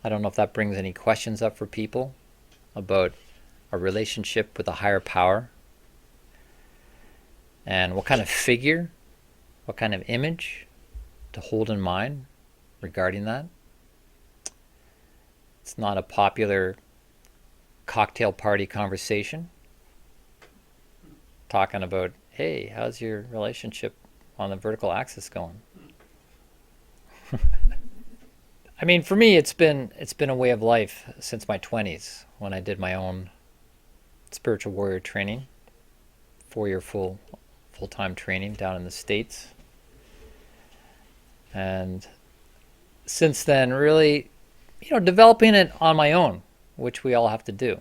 I don't know if that brings any questions up for people about a relationship with a higher power. And what kind of figure, what kind of image to hold in mind regarding that. It's not a popular cocktail party conversation. Talking about, hey, how's your relationship on the vertical axis going? I mean, for me, it's been a way of life since my 20s when I did my own spiritual warrior training, 4-year full-time training down in the States. And since then, really, developing it on my own, which we all have to do.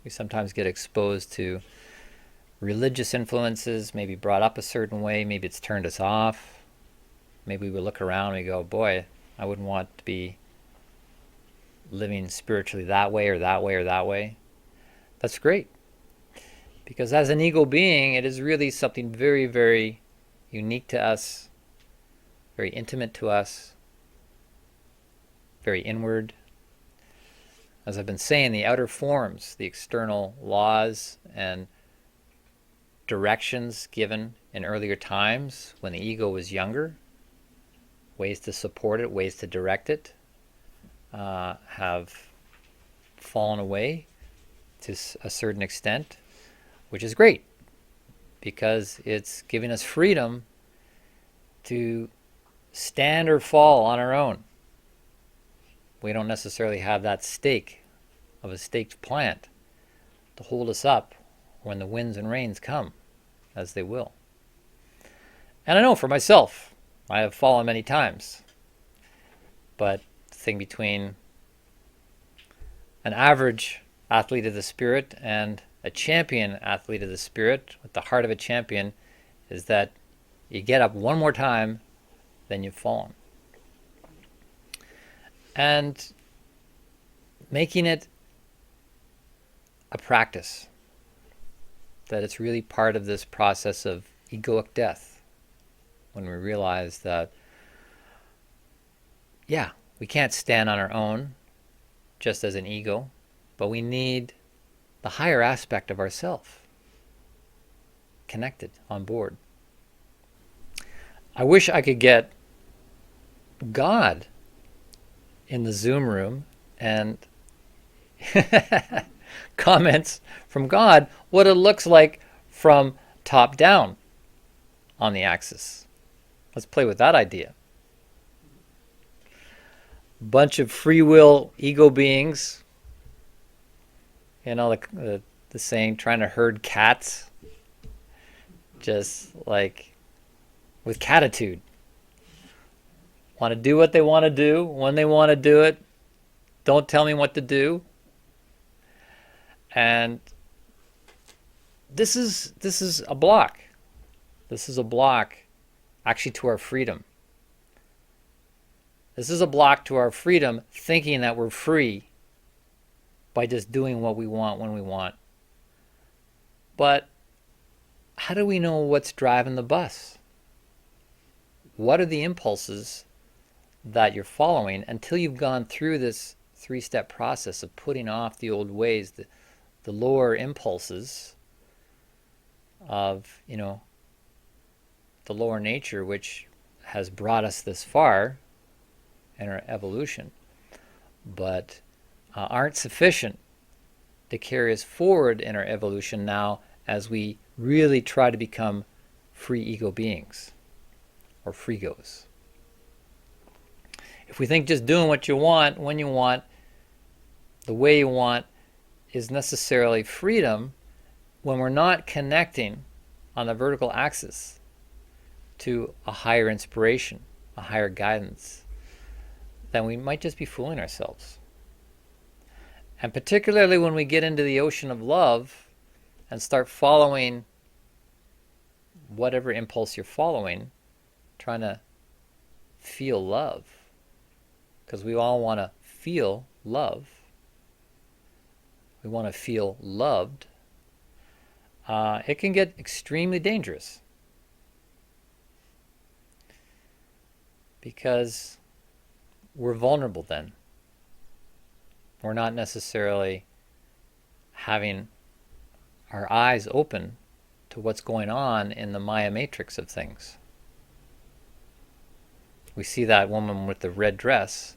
We sometimes get exposed to religious influences, maybe brought up a certain way, maybe it's turned us off. Maybe we look around and we go, boy, I wouldn't want to be living spiritually that way or that way or that way. That's great. Because as an ego being, it is really something very, very unique to us, very intimate to us, very inward. As I've been saying, the outer forms, the external laws and directions given in earlier times when the ego was younger, ways to support it, ways to direct it, have fallen away to a certain extent, which is great because it's giving us freedom to stand or fall on our own. We don't necessarily have that stake of a staked plant to hold us up when the winds and rains come, as they will. And I know for myself, I have fallen many times. But the thing between an average athlete of the spirit and a champion athlete of the spirit with the heart of a champion is that you get up one more time, then you've fallen. And making it a practice, that it's really part of this process of egoic death, when we realize that, yeah, we can't stand on our own just as an ego, but we need the higher aspect of ourself connected, on board. I wish I could get God in the Zoom room and comments from God what it looks like from top down on the axis. Let's play with that idea. Bunch of free will ego beings, the saying, trying to herd cats, just like with catitude. Want to do what they want to do when they want to do it. Don't tell me what to do. And this is a block. This is a block actually to our freedom. This is a block to our freedom, thinking that we're free by just doing what we want when we want. But how do we know what's driving the bus? What are the impulses that you're following until you've gone through this 3-step process of putting off the old ways, the lower impulses of, the lower nature, which has brought us this far in our evolution, but aren't sufficient to carry us forward in our evolution now as we really try to become free ego beings, or freegos. If we think just doing what you want, when you want, the way you want is necessarily freedom, when we're not connecting on the vertical axis to a higher inspiration, a higher guidance, then we might just be fooling ourselves. And particularly when we get into the ocean of love and start following whatever impulse you're following, trying to feel love, because we all want to feel love. We want to feel loved. It can get extremely dangerous, because we're vulnerable then. We're not necessarily having our eyes open to what's going on in the Maya matrix of things. We see that woman with the red dress,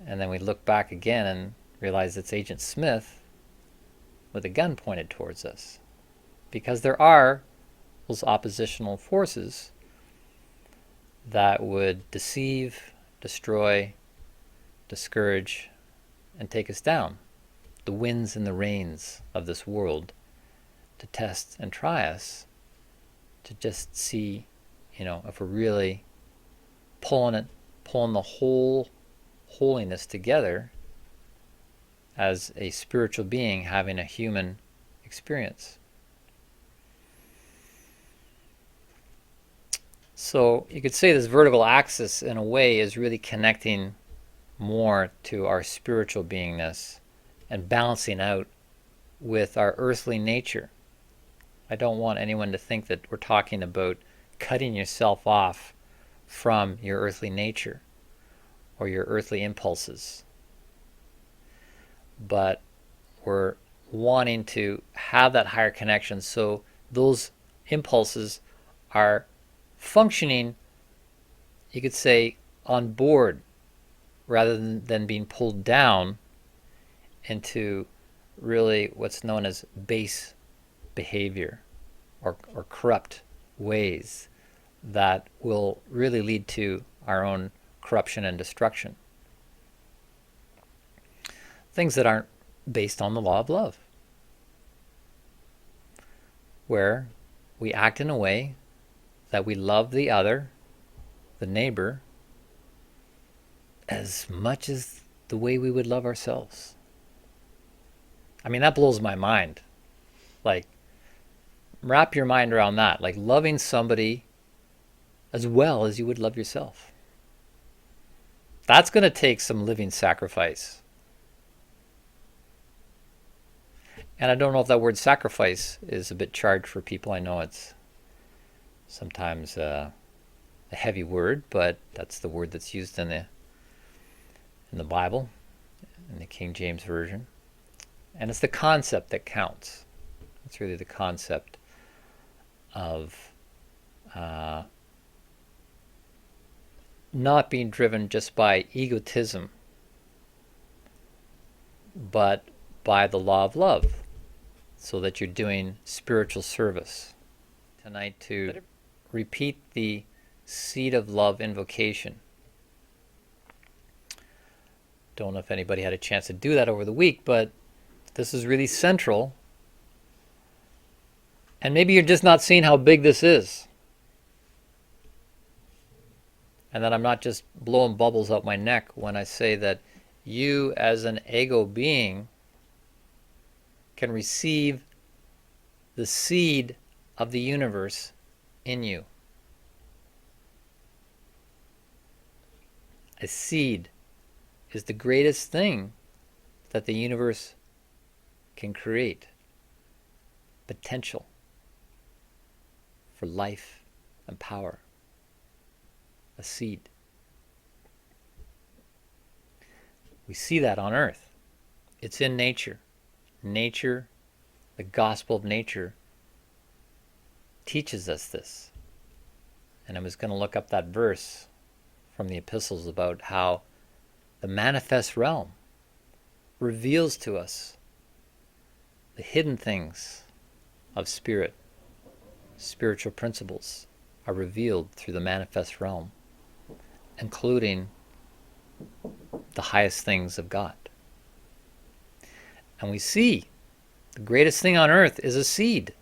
and then we look back again and realize it's Agent Smith with a gun pointed towards us. Because there are those oppositional forces that would deceive, destroy, discourage, and take us down. The winds and the rains of this world to test and try us, to just see, if we're really pulling the whole holiness together as a spiritual being having a human experience. So you could say this vertical axis in a way is really connecting more to our spiritual beingness and balancing out with our earthly nature. I don't want anyone to think that we're talking about cutting yourself off from your earthly nature or your earthly impulses. But we're wanting to have that higher connection, so those impulses are functioning, you could say, on board, rather than being pulled down into really what's known as base behavior or corrupt ways that will really lead to our own corruption and destruction. Things that aren't based on the law of love, where we act in a way that we love the other, the neighbor, as much as the way we would love ourselves. I mean, that blows my mind. Like, wrap your mind around that. Like, loving somebody as well as you would love yourself. That's going to take some living sacrifice. And I don't know if that word sacrifice is a bit charged for people. I know it's sometimes a heavy word, but that's the word that's used in the Bible, in the King James Version. And it's the concept that counts. It's really the concept of not being driven just by egotism, but by the law of love, so that you're doing spiritual service. Tonight to repeat the seed of love invocation. Don't know if anybody had a chance to do that over the week, but this is really central. And maybe you're just not seeing how big this is. And that I'm not just blowing bubbles out my neck when I say that you as an ego being can receive the seed of the universe in you. A seed is the greatest thing that the universe can create. Potential for life and power. A seed. We see that on earth. It's in nature. Nature, the gospel of nature, teaches us this. And I was going to look up that verse from the epistles about how the manifest realm reveals to us the hidden things of spirit. Spiritual principles are revealed through the manifest realm, including the highest things of God. And we see the greatest thing on earth is a seed.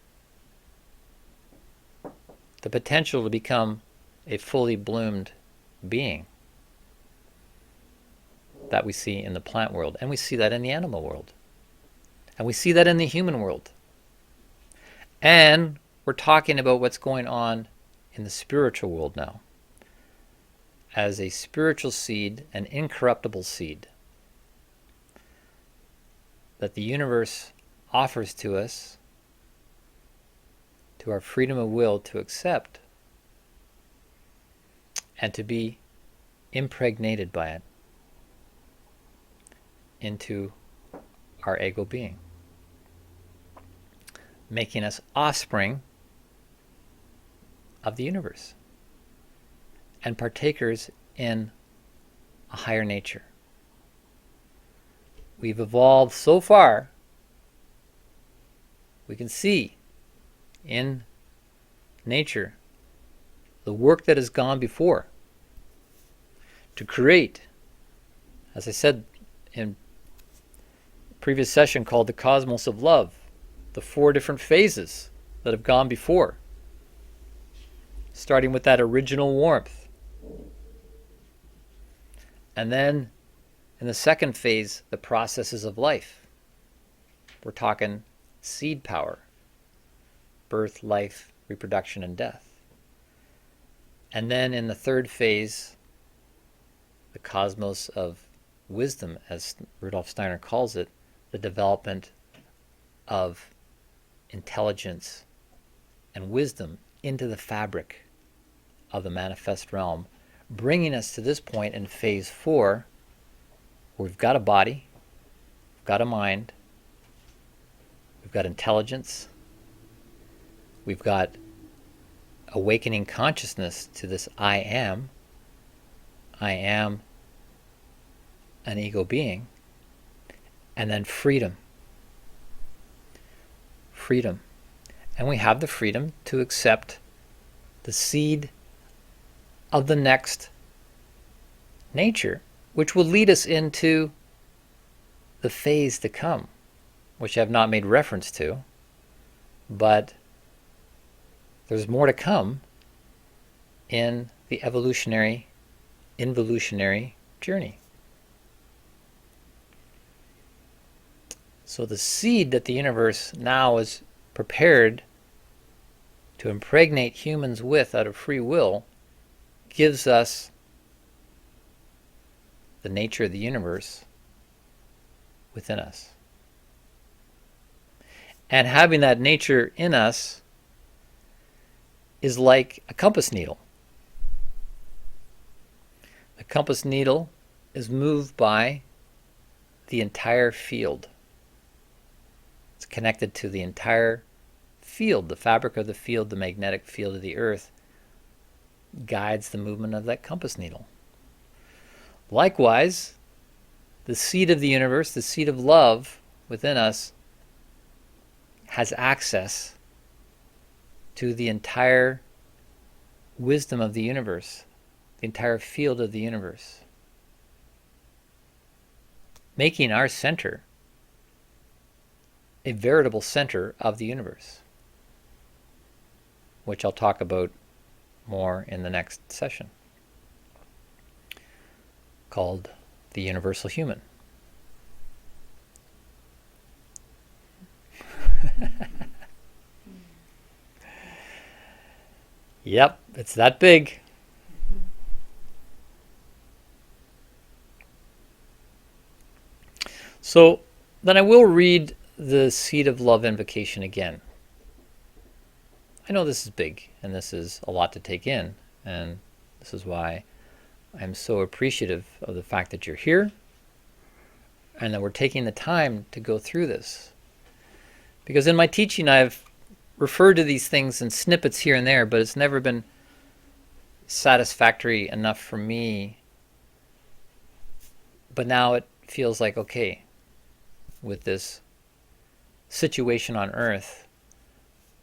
The potential to become a fully bloomed being that we see in the plant world. And we see that in the animal world. And we see that in the human world. And we're talking about what's going on in the spiritual world now. As a spiritual seed, an incorruptible seed that the universe offers to us, to our freedom of will to accept and to be impregnated by it into our ego being, making us offspring of the universe and partakers in a higher nature. We've evolved so far, we can see in nature the work that has gone before to create, as I said in a previous session called the cosmos of love, the 4 different phases that have gone before, starting with that original warmth. And then in the second phase, the processes of life. We're talking seed power, birth, life, reproduction, and death. And then in the third phase, the cosmos of wisdom, as Rudolf Steiner calls it, the development of intelligence and wisdom into the fabric of the manifest realm, bringing us to this point in phase 4, where we've got a body, we've got a mind, we've got intelligence, we've got awakening consciousness to this I am an ego being, and then freedom. Freedom. And we have the freedom to accept the seed of the next nature, which will lead us into the phase to come, which I have not made reference to, but there's more to come in the evolutionary, involutionary journey. So the seed that the universe now is prepared to impregnate humans with out of free will gives us the nature of the universe within us. And having that nature in us is like a compass needle. The compass needle is moved by the entire field. It's connected to the entire field, the fabric of the field, the magnetic field of the earth guides the movement of that compass needle. Likewise, the seed of the universe, the seed of love within us, has access to the entire wisdom of the universe, the entire field of the universe, making our center a veritable center of the universe, which I'll talk about more in the next session, called the Universal Human. Yep, it's that big. So then I will read the Seed of Love invocation again. I know this is big and this is a lot to take in, and this is why I'm so appreciative of the fact that you're here and that we're taking the time to go through this. Because in my teaching I've referred to these things in snippets here and there, but it's never been satisfactory enough for me. But now it feels like, okay, with this situation on Earth,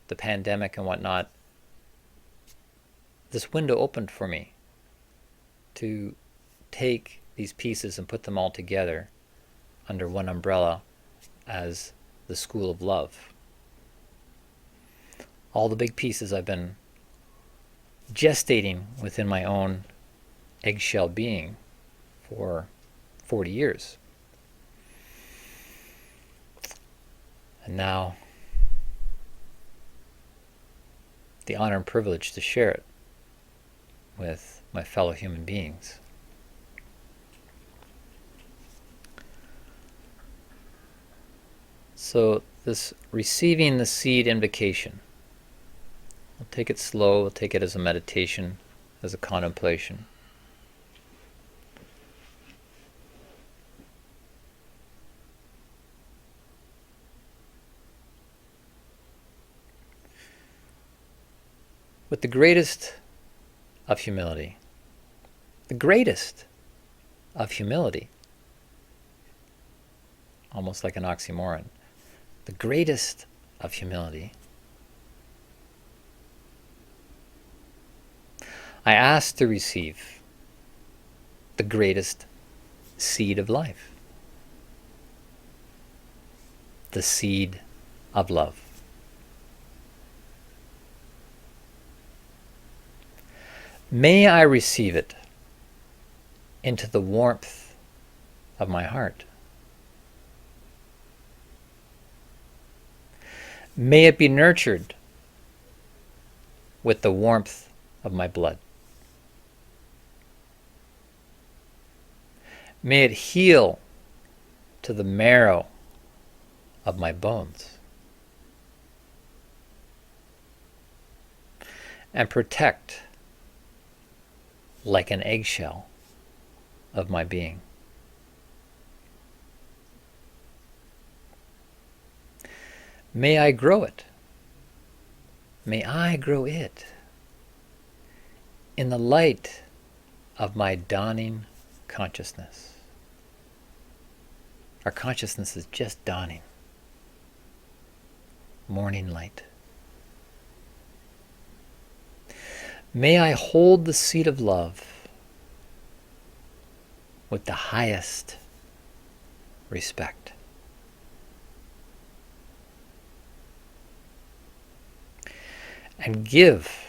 the pandemic and whatnot, this window opened for me to take these pieces and put them all together under one umbrella as the School of Love. All the big pieces I've been gestating within my own eggshell being for 40 years. And now the honor and privilege to share it with my fellow human beings. So this receiving the seed invocation, we'll take it slow, we'll take it as a meditation, as a contemplation. With the greatest of humility, the greatest of humility, almost like an oxymoron, the greatest of humility, I ask to receive the greatest seed of life, the seed of love. May I receive it into the warmth of my heart. May it be nurtured with the warmth of my blood. May it heal to the marrow of my bones and protect like an eggshell of my being. May I grow it. May I grow it in the light of my dawning consciousness. Our consciousness is just dawning. Morning light. May I hold the seed of love with the highest respect. And give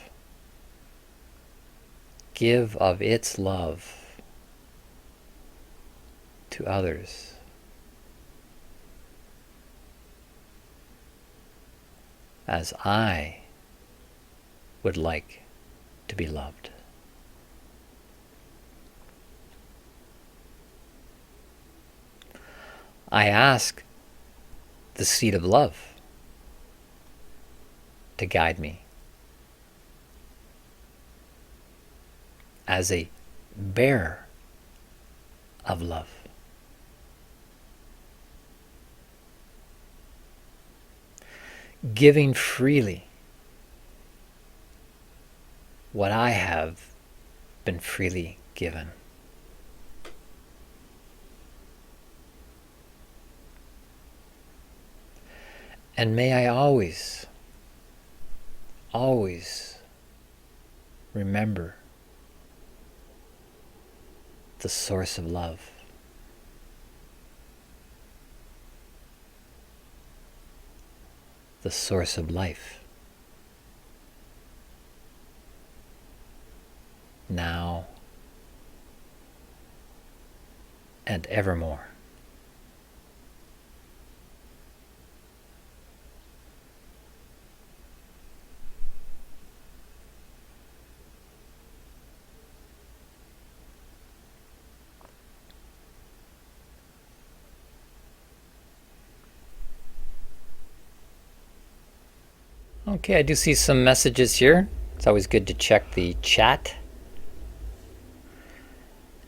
of its love to others as I would like to be loved. I ask the seed of love to guide me as a bearer of love. Giving freely what I have been freely given. And may I always, always remember the source of love. The source of life. Now and evermore. Okay, I do see some messages here. It's always good to check the chat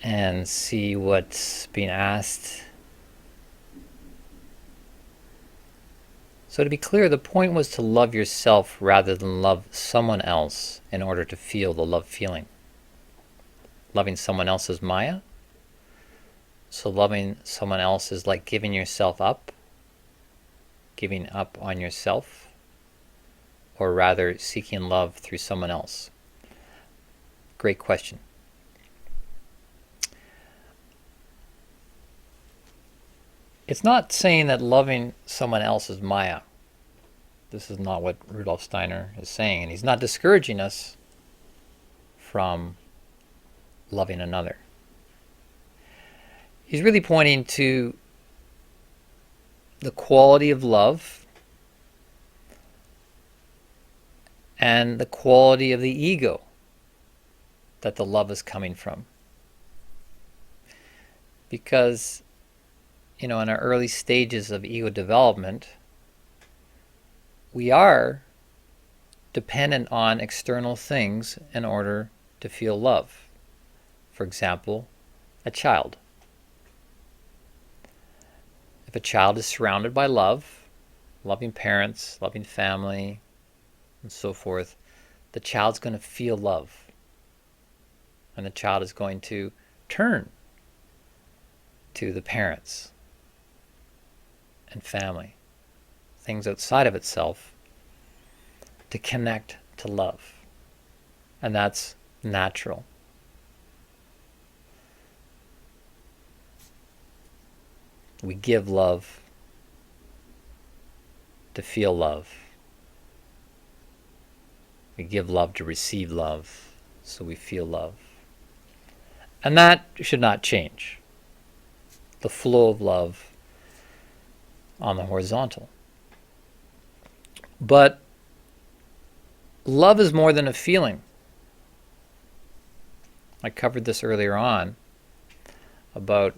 and see what's being asked. So to be clear, the point was to love yourself rather than love someone else in order to feel the love feeling. Loving someone else is Maya. So loving someone else is like giving yourself up, giving up on yourself, or rather seeking love through someone else. Great question. It's not saying that loving someone else is Maya. This is not what Rudolf Steiner is saying, and he's not discouraging us from loving another. He's really pointing to the quality of love and the quality of the ego that the love is coming from. Because, in our early stages of ego development, we are dependent on external things in order to feel love. For example, a child. If a child is surrounded by love, loving parents, loving family, and so forth, the child's going to feel love. And the child is going to turn to the parents and family, things outside of itself, to connect to love. And that's natural. We give love to feel love. We give love to receive love, so we feel love. And that should not change. The flow of love on the horizontal. But love is more than a feeling. I covered this earlier on about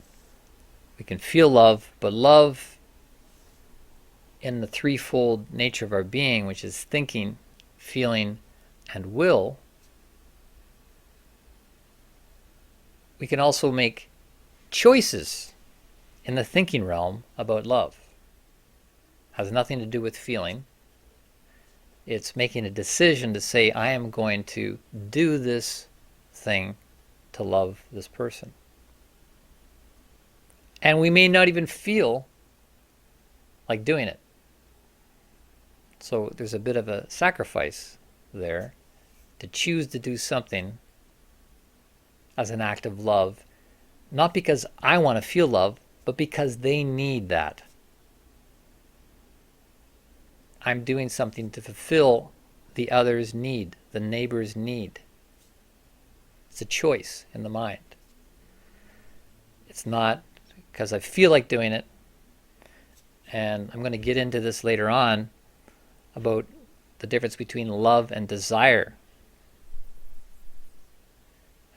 we can feel love, but love in the threefold nature of our being, which is thinking, feeling, and will, we can also make choices in the thinking realm about love. Has nothing to do with feeling. It's making a decision to say, I am going to do this thing to love this person. And we may not even feel like doing it. So there's a bit of a sacrifice there to choose to do something as an act of love, not because I want to feel love, but because they need that. I'm doing something to fulfill the other's need, the neighbor's need. It's a choice in the mind. It's not because I feel like doing it. And I'm going to get into this later on about the difference between love and desire.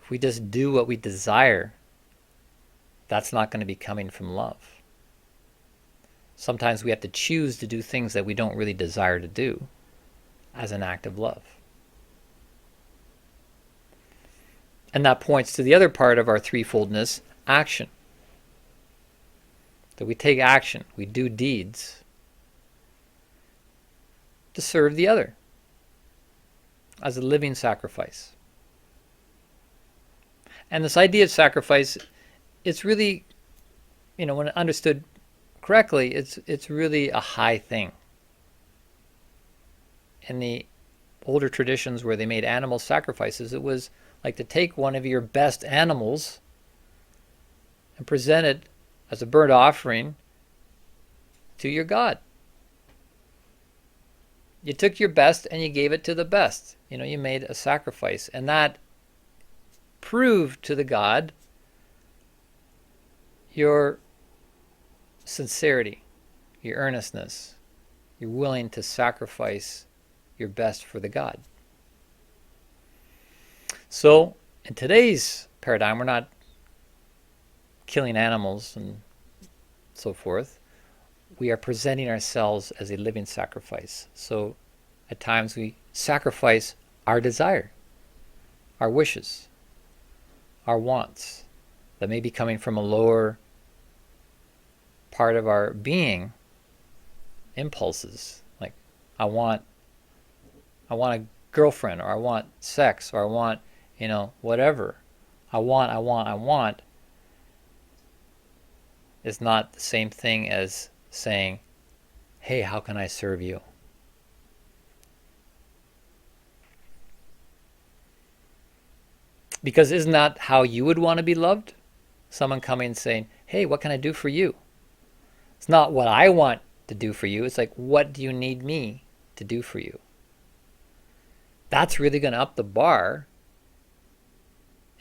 If we just do what we desire, that's not going to be coming from love. Sometimes we have to choose to do things that we don't really desire to do. as an act of love. And that points to the other part of our threefoldness, action. That we take action, we do deeds to serve the other as a living sacrifice. And this idea of sacrifice, it's really, when understood correctly, it's really a high thing. In the older traditions where they made animal sacrifices, it was like to take one of your best animals and present it as a burnt offering to your God. You took your best and you gave it to the best. You made a sacrifice. And that proved to the God your sincerity, your earnestness. You're willing to sacrifice your best for the God. So, in today's paradigm, we're not killing animals and so forth. We are presenting ourselves as a living sacrifice. So, at times we sacrifice our desire, our wishes, our wants that may be coming from a lower part of our being, impulses like I want a girlfriend, or I want sex, or I want whatever. I want is not the same thing as saying, hey, how can I serve you? Because isn't that how you would want to be loved? Someone coming and saying, hey, what can I do for you? It's not what I want to do for you. It's like, what do you need me to do for you? That's really going to up the bar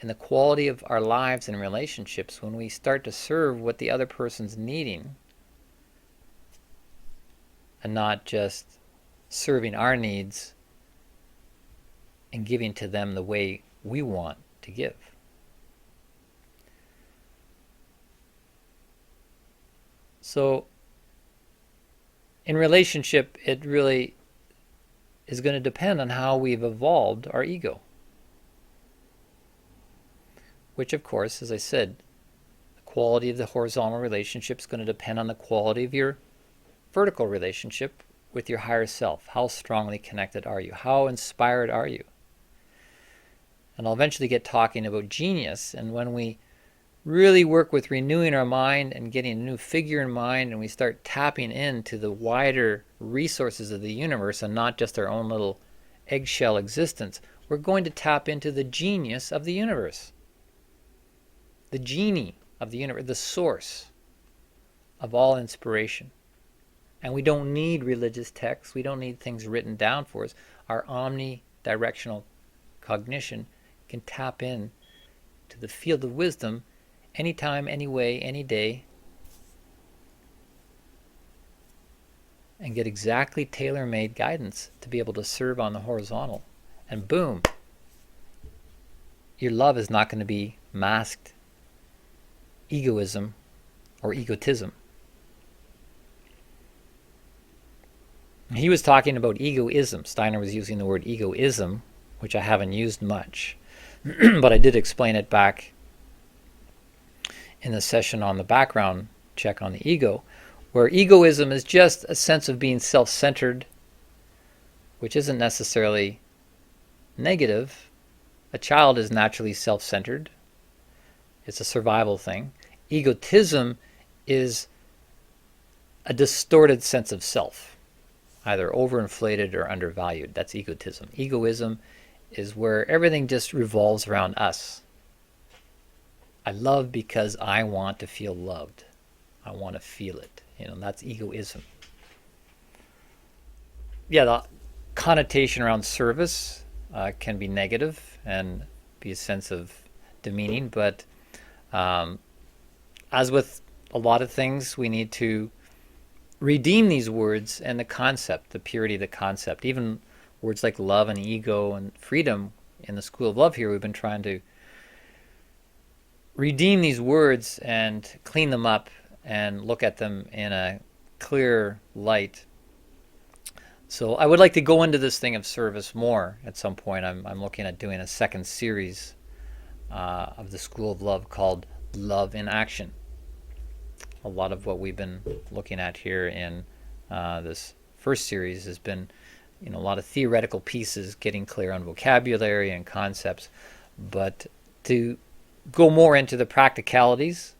in the quality of our lives and relationships when we start to serve what the other person's needing and not just serving our needs and giving to them the way we want to give. So in relationship, it really is going to depend on how we've evolved our ego. Which, of course, as I said, the quality of the horizontal relationship is going to depend on the quality of your vertical relationship with your higher self. How strongly connected are you? How inspired are you? And I'll eventually get talking about genius. And when we really work with renewing our mind and getting a new figure in mind, and we start tapping into the wider resources of the universe and not just our own little eggshell existence, we're going to tap into the genius of the universe. The genie of the universe, the source of all inspiration. And we don't need religious texts. We don't need things written down for us. Our omnidirectional cognition can tap in to the field of wisdom anytime, any way, any day, and get exactly tailor-made guidance to be able to serve on the horizontal. And boom, your love is not going to be masked egoism or egotism. He was talking about egoism. Steiner was using the word egoism, which I haven't used much, but I did explain it back in the session on the background check on the ego, where egoism is just a sense of being self-centered, which isn't necessarily negative. A child is naturally self-centered. It's a survival thing. Egotism is a distorted sense of self, either overinflated or undervalued. That's egotism. Egoism is where everything just revolves around us. I love because I want to feel loved. I want to feel it. That's egoism. Yeah, the connotation around service can be negative and be a sense of demeaning, but as with a lot of things, we need to redeem these words and the concept, the purity of the concept. Even words like love and ego and freedom in the School of Love here, we've been trying to redeem these words and clean them up and look at them in a clear light So I would like to go into this thing of service more at some point. I'm looking at doing a second series of the School of Love called Love in Action. A lot of what we've been looking at here in this first series has been, a lot of theoretical pieces, getting clear on vocabulary and concepts, but to go more into the practicalities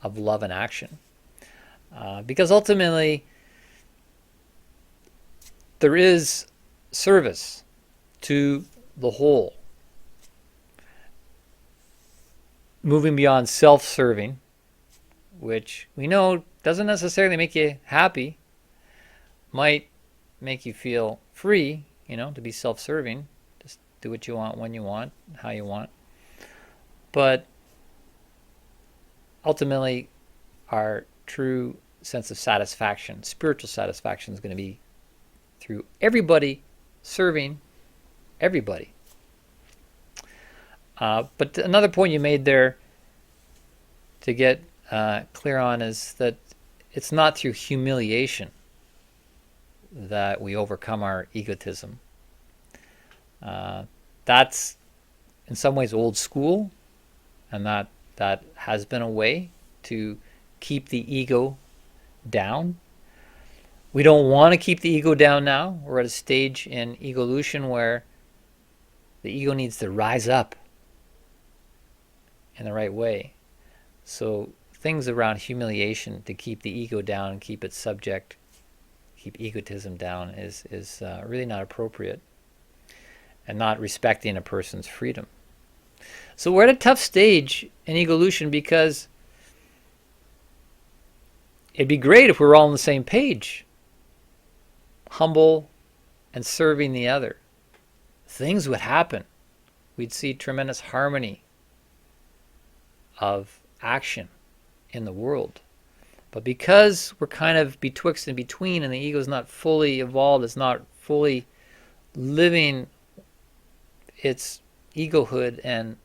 of love in action. Because ultimately, there is service to the whole. Moving beyond self-serving, which we know doesn't necessarily make you happy, might make you feel free, to be self-serving. Just do what you want, when you want, how you want. But ultimately, our true sense of satisfaction, spiritual satisfaction, is going to be through everybody serving everybody. But another point you made there to get clear on is that it's not through humiliation that we overcome our egotism. That's in some ways old school, and that has been a way to keep the ego down. We don't want to keep the ego down now. We're at a stage in evolution where the ego needs to rise up in the right way. So things around humiliation to keep the ego down, keep it subject, keep egotism down is really not appropriate and not respecting a person's freedom. So we're at a tough stage in evolution because it'd be great if we were all on the same page, humble and serving the other. Things would happen. We'd see tremendous harmony of action in the world. But because we're kind of betwixt and between, and the ego is not fully evolved, it's not fully living its egohood and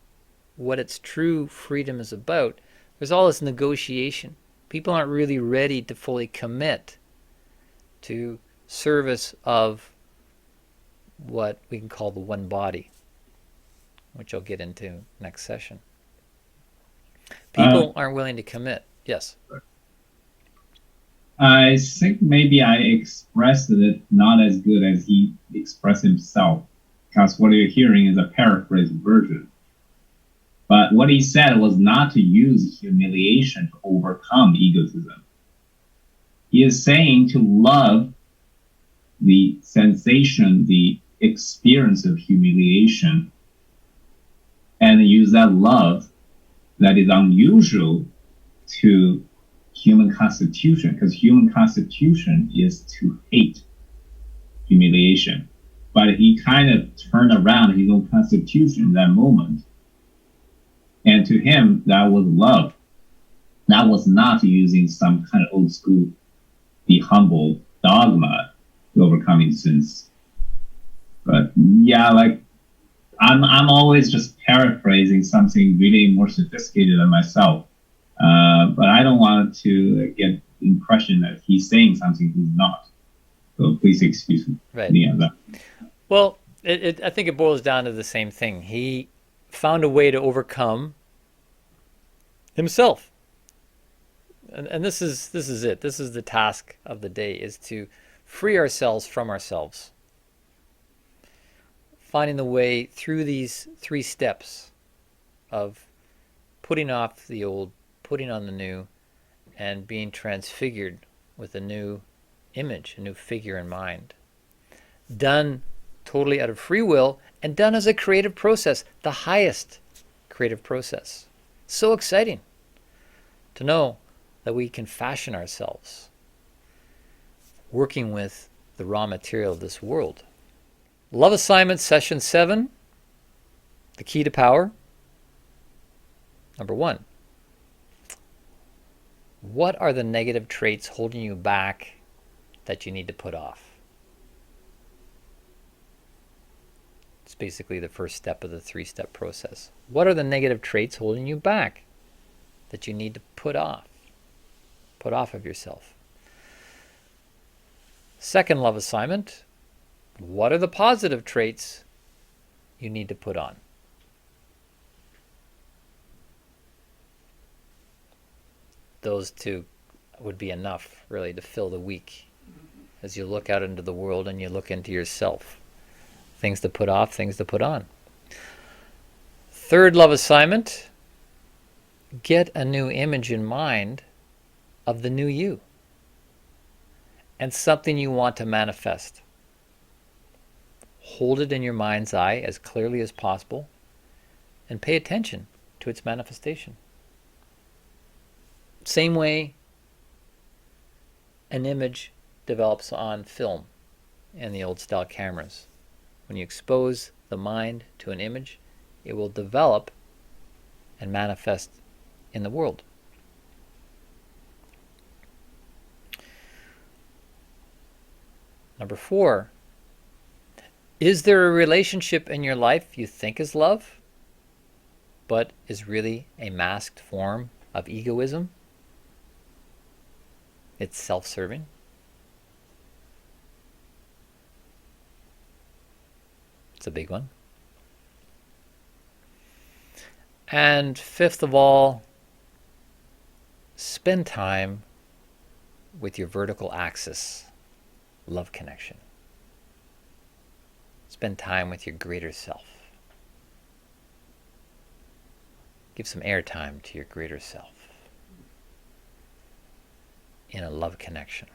what its true freedom is about, there's all this negotiation. People aren't really ready to fully commit to service of what we can call the one body, which I'll get into next session. People aren't willing to commit. Yes. I think maybe I expressed it not as good as he expressed himself, because what you're hearing is a paraphrased version. But what he said was not to use humiliation to overcome egotism. He is saying to love the sensation, the experience of humiliation, and use that love that is unusual to human constitution, because human constitution is to hate humiliation. But he kind of turned around his own constitution in that moment. And to him, that was love. That was not using some kind of old school, be humble dogma to overcoming sins. But yeah, like I'm always just paraphrasing something really more sophisticated than myself. But I don't want to get the impression that he's saying something he's not. So please excuse me on that. Well, I think it boils down to the same thing. He found a way to overcome himself. And this is it. This is the task of the day, is to free ourselves from ourselves. Finding the way through these 3 steps of putting off the old, putting on the new, and being transfigured with a new image, a new figure in mind. Done totally out of free will and done as a creative process, the highest creative process. So exciting to know that we can fashion ourselves working with the raw material of this world. Love Assignment Session 7, the key to power. Number 1, what are the negative traits holding you back that you need to put off? It's basically the first step of the 3-step process. What are the negative traits holding you back that you need to put off? Put off of yourself. Second love assignment, What are the positive traits you need to put on? Those two would be enough, really, to fill the week as you look out into the world and you look into yourself. Things to put off, things to put on. Third love assignment, get a new image in mind of the new you and something you want to manifest. Hold it in your mind's eye as clearly as possible and pay attention to its manifestation. Same way an image develops on film in the old style cameras. When you expose the mind to an image, it will develop and manifest in the world. Number 4, is there a relationship in your life you think is love, but is really a masked form of egoism? It's self-serving. It's a big one. And fifth of all, spend time with your vertical axis, love connection. Spend time with your greater self. Give some airtime to your greater self in a love connection.